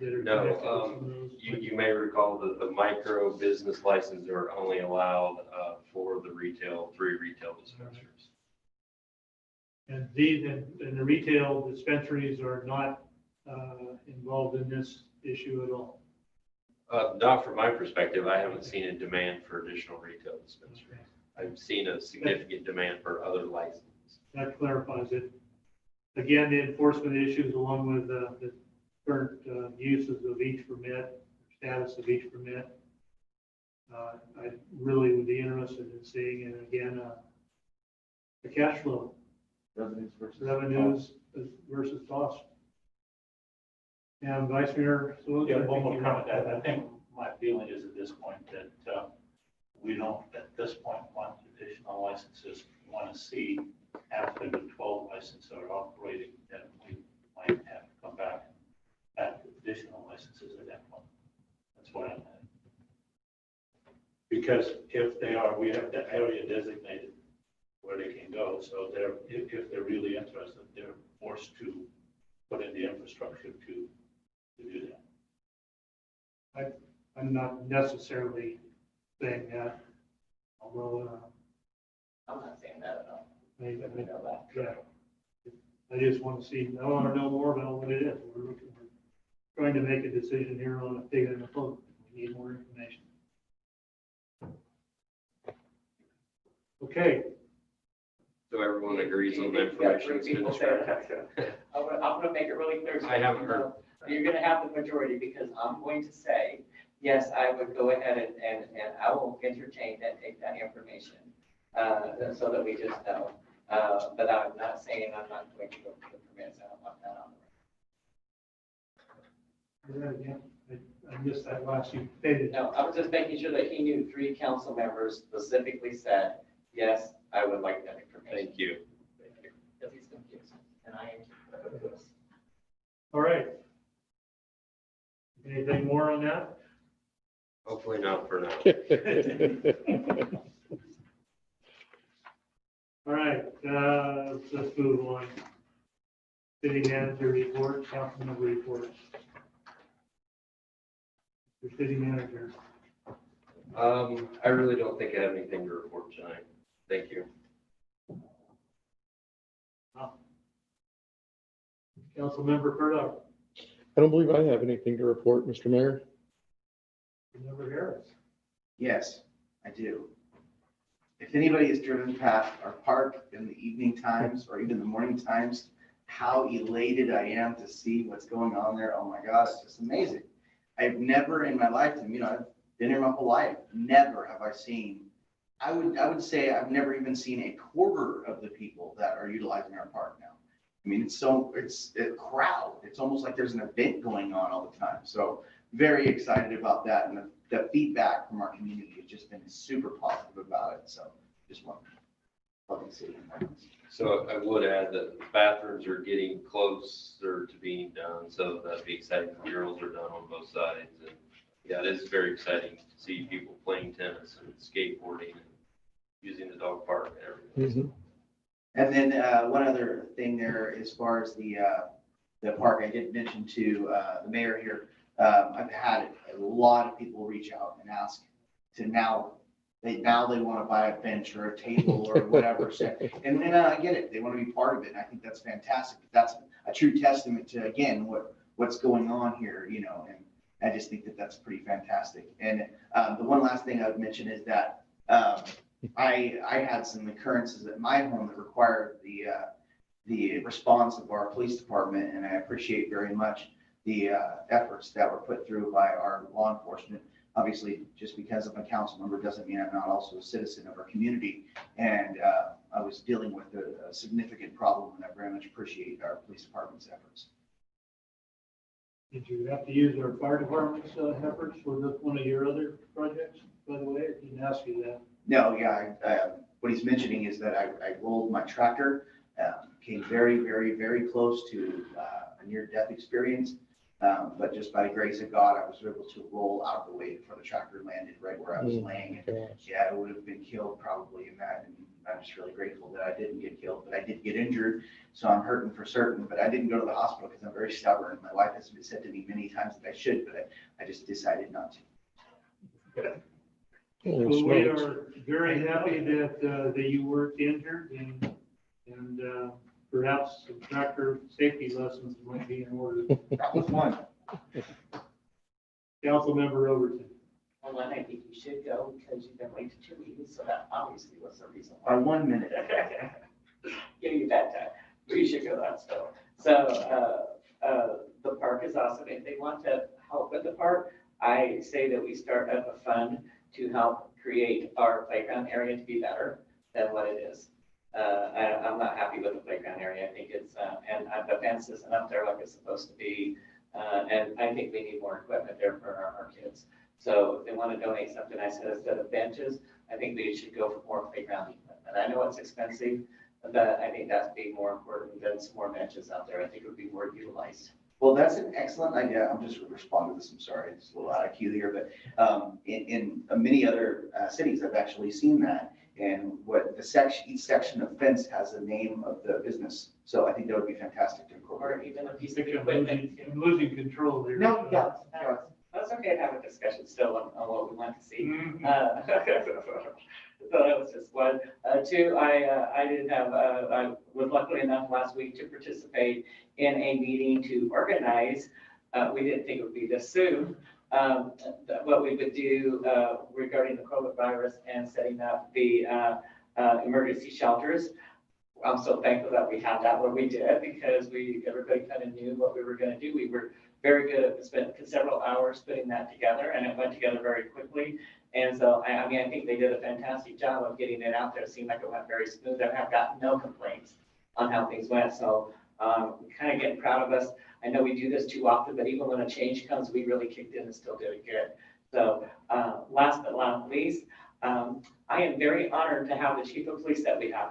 That are No, connected to some of those. You may recall that the micro business licenses are only allowed for the retail, 3 retail dispensaries. And these, and the retail dispensaries are not involved in this issue at all. Not from my perspective, I haven't seen a demand for additional retail dispensaries. I've seen a significant demand for other licenses. That clarifies it. Again, the enforcement issues along with the current uses of each permit, status of each permit. I really would be interested in seeing, and again, the cash flow. Revenues versus cost. And Vice Mayor. Yeah, one more comment. I think my feeling is at this point that we don't, at this point, want additional licenses. We want to see after the 12 licenses are operating, that we might have to come back and add additional licenses at that point. That's what I'm at. Because if they are, we have the area designated where they can go. So if they're really interested, they're forced to put in the infrastructure to do that. I'm not necessarily saying that, although I'm not saying that at all. I know that. yeah, I just want to see. I want to know more about what it is. We're trying to make a decision here on a pig and a poke. We need more information. Okay. So everyone agrees on the You got information. 3 people saying that. I'm gonna make it really clear. I haven't heard. You're gonna have the majority, because I'm going to say, yes, I would go ahead and I will entertain and take that information, so that we just know. But I'm not saying I'm not going to go for the permits. I don't want that on the record. Again, I missed that last you stated. No, I was just making sure that he knew 3 council members specifically said, yes, I would like that information. Thank you. Because he's confused, and I am confused. All right. Anything more on that? Hopefully not for now. All right, let's move on. City manager report, council member reports. The city manager. I really don't think I have anything to report tonight. Thank you. Council member Curdo. I don't believe I have anything to report, Mr. Mayor. Member Harris. Yes, I do. If anybody has driven past our park in the evening times or even the morning times, how elated I am to see what's going on there. Oh my God, it's just amazing. I've never in my lifetime, I've been here my whole life, never have I seen, I would say I've never even seen a quarter of the people that are utilizing our park now. I mean, it's a crowd. It's almost like there's an event going on all the time. So very excited about that. And the feedback from our community has just been super positive about it. So just want to see. So I would add that bathrooms are getting closer to being done, so that'd be exciting. The murals are done on both sides, and yeah, it is very exciting to see people playing tennis and skateboarding and using the dog park and everything. And then one other thing there, as far as the park, I did mention to the mayor here, I've had a lot of people reach out and ask to now they want to buy a bench or a table or whatever. So, and then I get it. They want to be part of it. And I think that's fantastic. That's a true testament to, again, what's going on here, and I just think that that's pretty fantastic. And the one last thing I would mention is that I had some occurrences at my home that required the response of our police department, and I appreciate very much the efforts that were put through by our law enforcement. Obviously, just because I'm a council member doesn't mean I'm not also a citizen of our community. And I was dealing with a significant problem, and I very much appreciate our police department's efforts. Did you have to use our fire department's efforts for this, one of your other projects, by the way? I didn't ask you that. No, yeah, what he's mentioning is that I rolled my tractor, came very, very, very close to a near-death experience. But just by the grace of God, I was able to roll out of the way before the tractor landed right where I was laying. And yeah, I would have been killed probably in that. And I'm just really grateful that I didn't get killed, but I did get injured. So I'm hurting for certain, but I didn't go to the hospital because I'm very stubborn. My wife has said to me many times that I should, but I just decided not to. Well, we are very happy that you weren't injured and perhaps some tractor safety lessons might be in order. That was one. Councilmember Overton. Well, then I think you should go because you've been late to 2 meetings, so that obviously was the reason By why. 1 minute. Give you that time. But you should go that still. So, the park is awesome. If they want to help with the park, I say that we start up a fund to help create our playground area to be better than what it is. I'm not happy with the playground area. I think it's, and the fence isn't up there like it's supposed to be. And I think we need more equipment there for our kids. So if they want to donate something, I said instead of benches, I think they should go for more playground equipment. I know it's expensive, but I think that's being more important than some more benches out there. I think it would be more utilized. Well, that's an excellent idea. I'm just responding to this. I'm sorry, it's a little out of cue here, but in many other cities, I've actually seen that. And what the section, each section of fence has the name of the business. So I think that would be fantastic to Or incorporate. even a I piece of think equipment. I'm losing control there. No, yeah, That's okay to have a discussion still on what we want to see. Mhm. So that was just one. Two, I did have, I was lucky enough last week to participate in a meeting to organize, we didn't think it would be this soon, what we would do regarding the COVID virus and setting up the emergency shelters. I'm so thankful that we had that when we did because everybody kind of knew what we were going to do. We were very good at spending several hours putting that together and it went together very quickly. And so, I mean, I think they did a fantastic job of getting it out there. It seemed like it went very smooth. I have gotten no complaints on how things went. So kind of getting proud of us. I know we do this too often, but even when a change comes, we really kicked in and still did it good. So last but not least, I am very honored to have the chief of police that we have.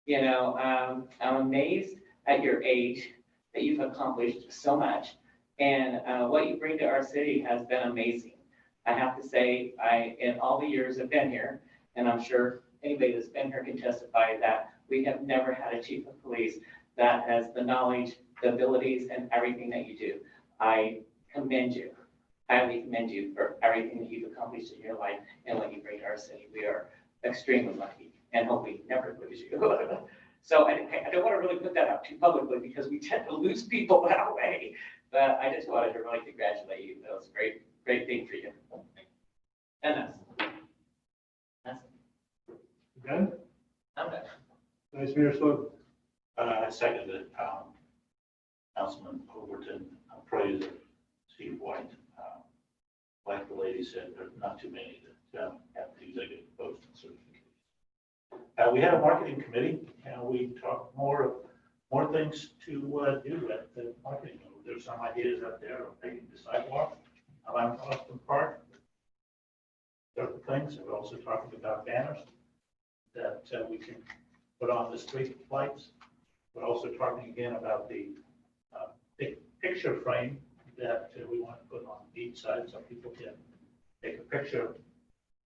You know, I'm amazed at your age that you've accomplished so much. And what you bring to our city has been amazing. I have to say, in all the years I've been here, and I'm sure anybody that's been here can testify that we have never had a chief of police that has the knowledge, the abilities, and everything that you do. I commend you. I highly commend you for everything that you've accomplished in your life and what you bring to our city. We are extremely lucky and hope we never lose you. So I don't want to really put that out too publicly because we tend to lose people that way. But I just wanted to really congratulate you. That was a great thing for you. And that's Done? I'm done. Vice Mayor Swope. I second it. Councilman Overton praised Steve White. Like the lady said, there's not too many that have the executive post and certification. We had a marketing committee and we talked more things to do at the marketing. There's some ideas out there of making the sidewalk around Austin Park. Certain things. We're also talking about banners that we can put on the street lights. We're also talking again about the big picture frame that we want to put on each side so people can take a picture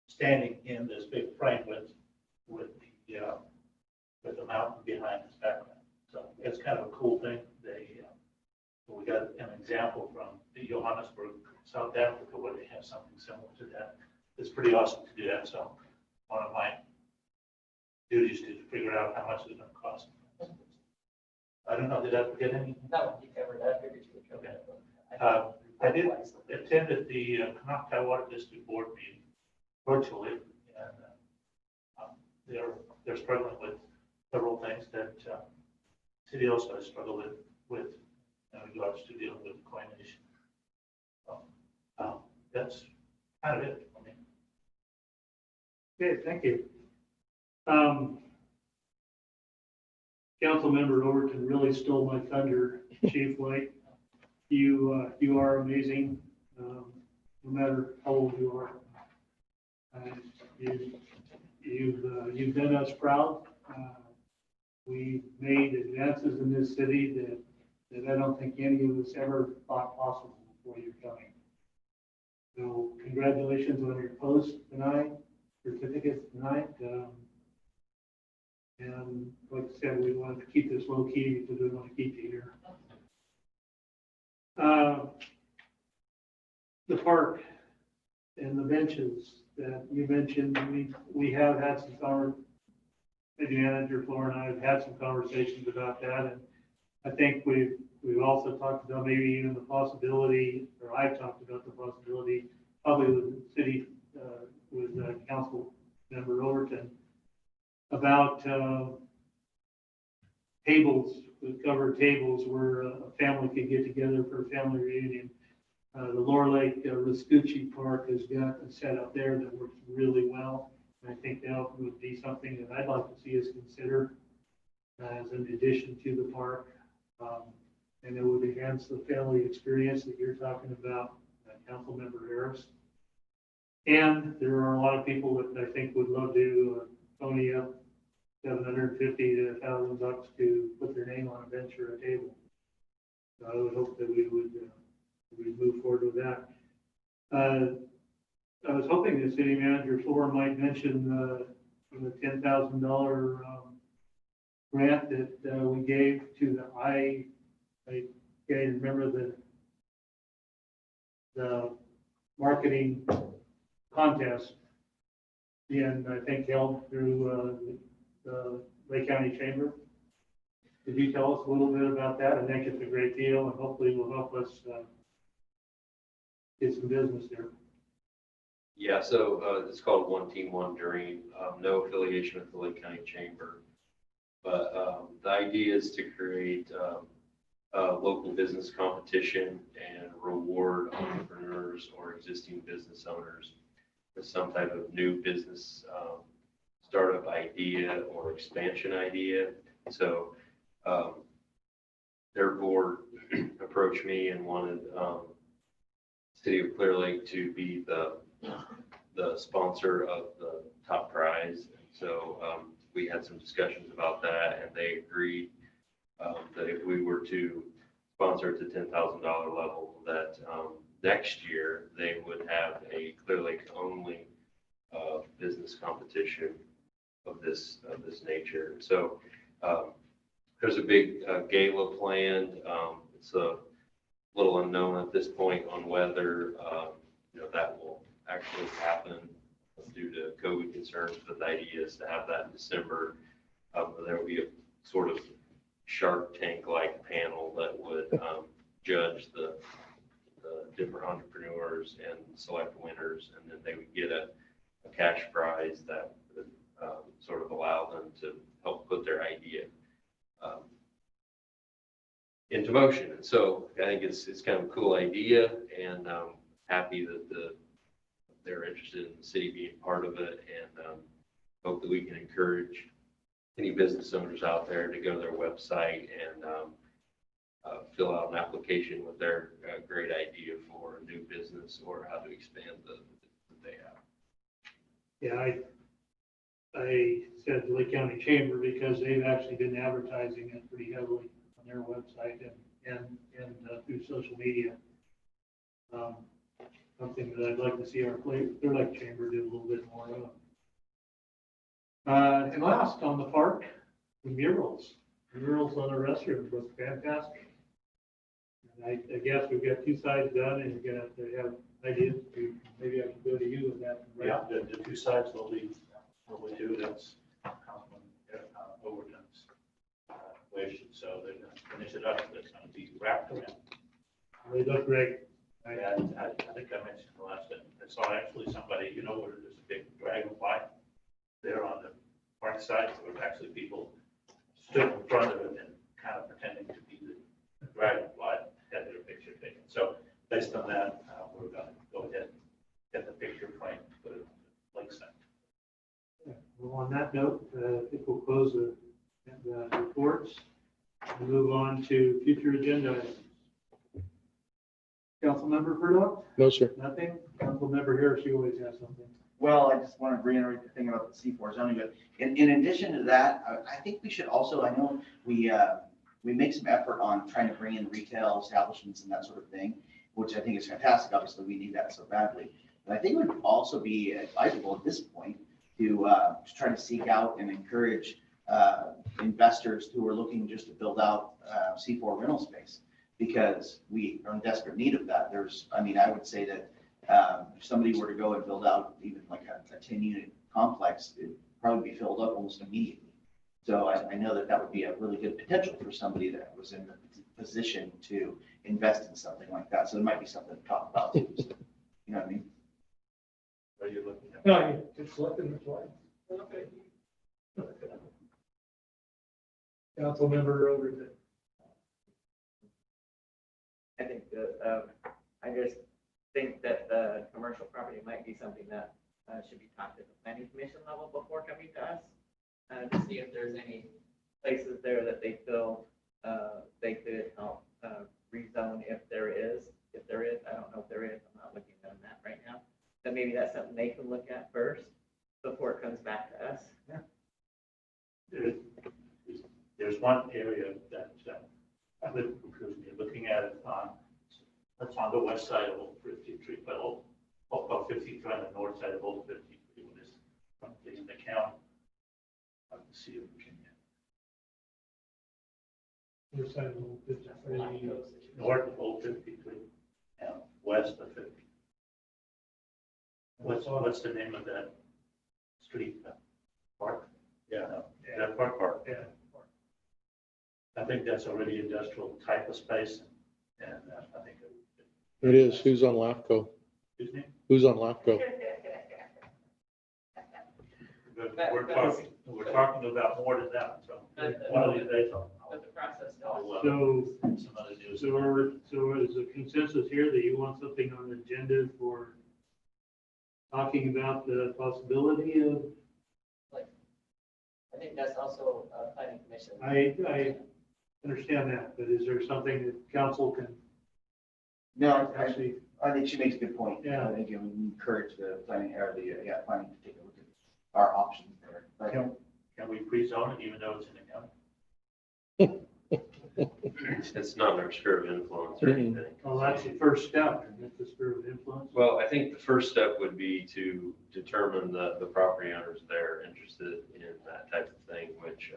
standing in this big frame with the mountain behind this background. So it's kind of a cool thing. We got an example from Johannesburg, South Africa, where they have something similar to that. It's pretty awesome to do that. So one of my duties to figure out how much it's going to cost. I don't know, did I forget anything? No, you covered that. I figured you would cover that. I did attend at the Canoctown Water District Board meeting virtually, and they're struggling with several things that city also has struggled with in regards to dealing with coinage. That's kind of it for me. Okay, thank you. Councilmember Overton really stole my thunder, Chief White. you are amazing, no matter how old you are. You've done us proud. We made advances in this city that I don't think any of us ever thought possible before your coming. So congratulations on your post tonight, certificate tonight. And like I said, we wanted to keep this low key because we want to keep you here. The park and the benches that you mentioned, we have had some maybe Manager Floor and I have had some conversations about that. And I think we've also talked about maybe even the possibility, or I've talked about the possibility, probably with the city, with Council Member Overton, about tables, with covered tables where a family could get together for a family reunion. The Lower Lake Riscucci Park has got a setup there that works really well. And I think that would be something that I'd like to see us consider as an addition to the park. And it would enhance the family experience that you're talking about, Councilmember Harris. And there are a lot of people that I think would love to pony up $750 to $1,000 to put their name on a bench or a table. So I would hope that we would we'd move forward with that. I was hoping the city manager Floor might mention the $10,000 grant that we gave to the I can't remember the marketing contest, and I think held through the Lake County Chamber. Could you tell us a little bit about that? I think it's a great deal, and hopefully will help us get some business there. Yeah, so it's called One Team, One Dream. No affiliation with the Lake County Chamber. But the idea is to create a local business competition and reward entrepreneurs or existing business owners with some type of new business startup idea or expansion idea. So their board approached me and wanted City of Clearlake to be the sponsor of the top prize. And so we had some discussions about that, and they agreed that if we were to sponsor at the $10,000 level, that next year they would have a Clearlake only business competition of this nature. So there's a big gala planned. It's a little unknown at this point on whether that will actually happen due to COVID concerns, but the idea is to have that in December. There will be a sort of Shark Tank-like panel that would judge the different entrepreneurs and select winners, and then they would get a cash prize that would sort of allow them to help put their idea into motion. And so I think it's kind of a cool idea, and happy that they're interested in the city being part of it, and hope that we can encourage any business owners out there to go to their website and fill out an application with their great idea for a new business or how to expand the that they have. Yeah, I said the Lake County Chamber because they've actually been advertising it pretty heavily on their website and through social media. Something that I'd like to see our Clearlake Chamber do a little bit more of. And last on the park, the murals. The murals on the restrooms look fantastic. And I guess we've got two sides done, and you're gonna have to have ideas. Maybe I can go to you with that. Yeah, the two sides will be do. That's Councilman Overton's wish. So they're going to finish it up. It's going to be wrapped around. They look great. And I think I mentioned the last time, I saw actually somebody, where there's a big dragonfly there on the park side. There were actually people stood in front of it and kind of pretending to be the dragonfly, had their picture taken. So based on that, we're going to go ahead and get the picture framed, put it on the lakeside. Well, on that note, I think we'll close the reports and move on to future agenda items. Councilmember Burdock? No, sir. Nothing? Councilmember Harris, you always have something. Well, I just want to reiterate the thing about the C4 zoning, but in addition to that, I think we should also, I know we make some effort on trying to bring in retail establishments and that sort of thing, which I think is fantastic. Obviously, we need that so badly. But I think it would also be advisable at this point to try to seek out and encourage investors who are looking just to build out C4 rental space, because we are in desperate need of that. I would say that if somebody were to go and build out even like a 10-unit complex, it'd probably be filled up almost immediately. So I know that would be a really good potential for somebody that was in the position to invest in something like that. So it might be something to talk about too. So, you know what I mean? Are you looking at? No, it's looking this way. Okay. Councilmember Overton. I think that, I just think that the commercial property might be something that should be talked at the planning commission level before coming to us. To see if there's any places there that they feel they could help rezone if there is. I don't know if there is, I'm not looking at that right now. But maybe that's something they can look at first before it comes back to us. There's one area that I would encourage me looking at it on, that's on the west side of Old 53, but about 53 on the north side of Old 53, when it's something in the county. Of the Sea of Virginia. North side of Old 53. North of Old 53, and west of 50. What's the name of that street? Park? Yeah, that Park. Yeah. I think that's already industrial type of space, and I think. It is. Who's on LAFCO? Excuse me? Who's on LAFCO? We're talking about more than that, so one of these days I'll But the process So, some other news. so is the consensus here that you want something on the agenda for talking about the possibility of, I think that's also planning commission. I understand that, but is there something that council can No, actually, I think she makes a good point. Yeah. I think it would encourage the planning planning to take a look at our options there. But Can we pre-zone it even though it's in the county? It's not our sphere of influence or anything. well, that's the first step, and that's the sphere of influence. Well, I think the first step would be to determine the property owners that are interested in that type of thing, which,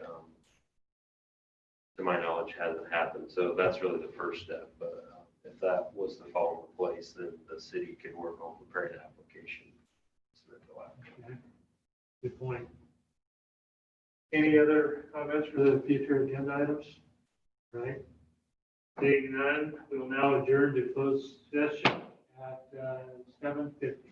to my knowledge, hasn't happened. So that's really the first step. But if that was to fall into place, then the city could work on preparing an application. Okay. Good point. Any other comments for the future agenda items? Right? Seeing none, we will now adjourn to closed session at 7:50.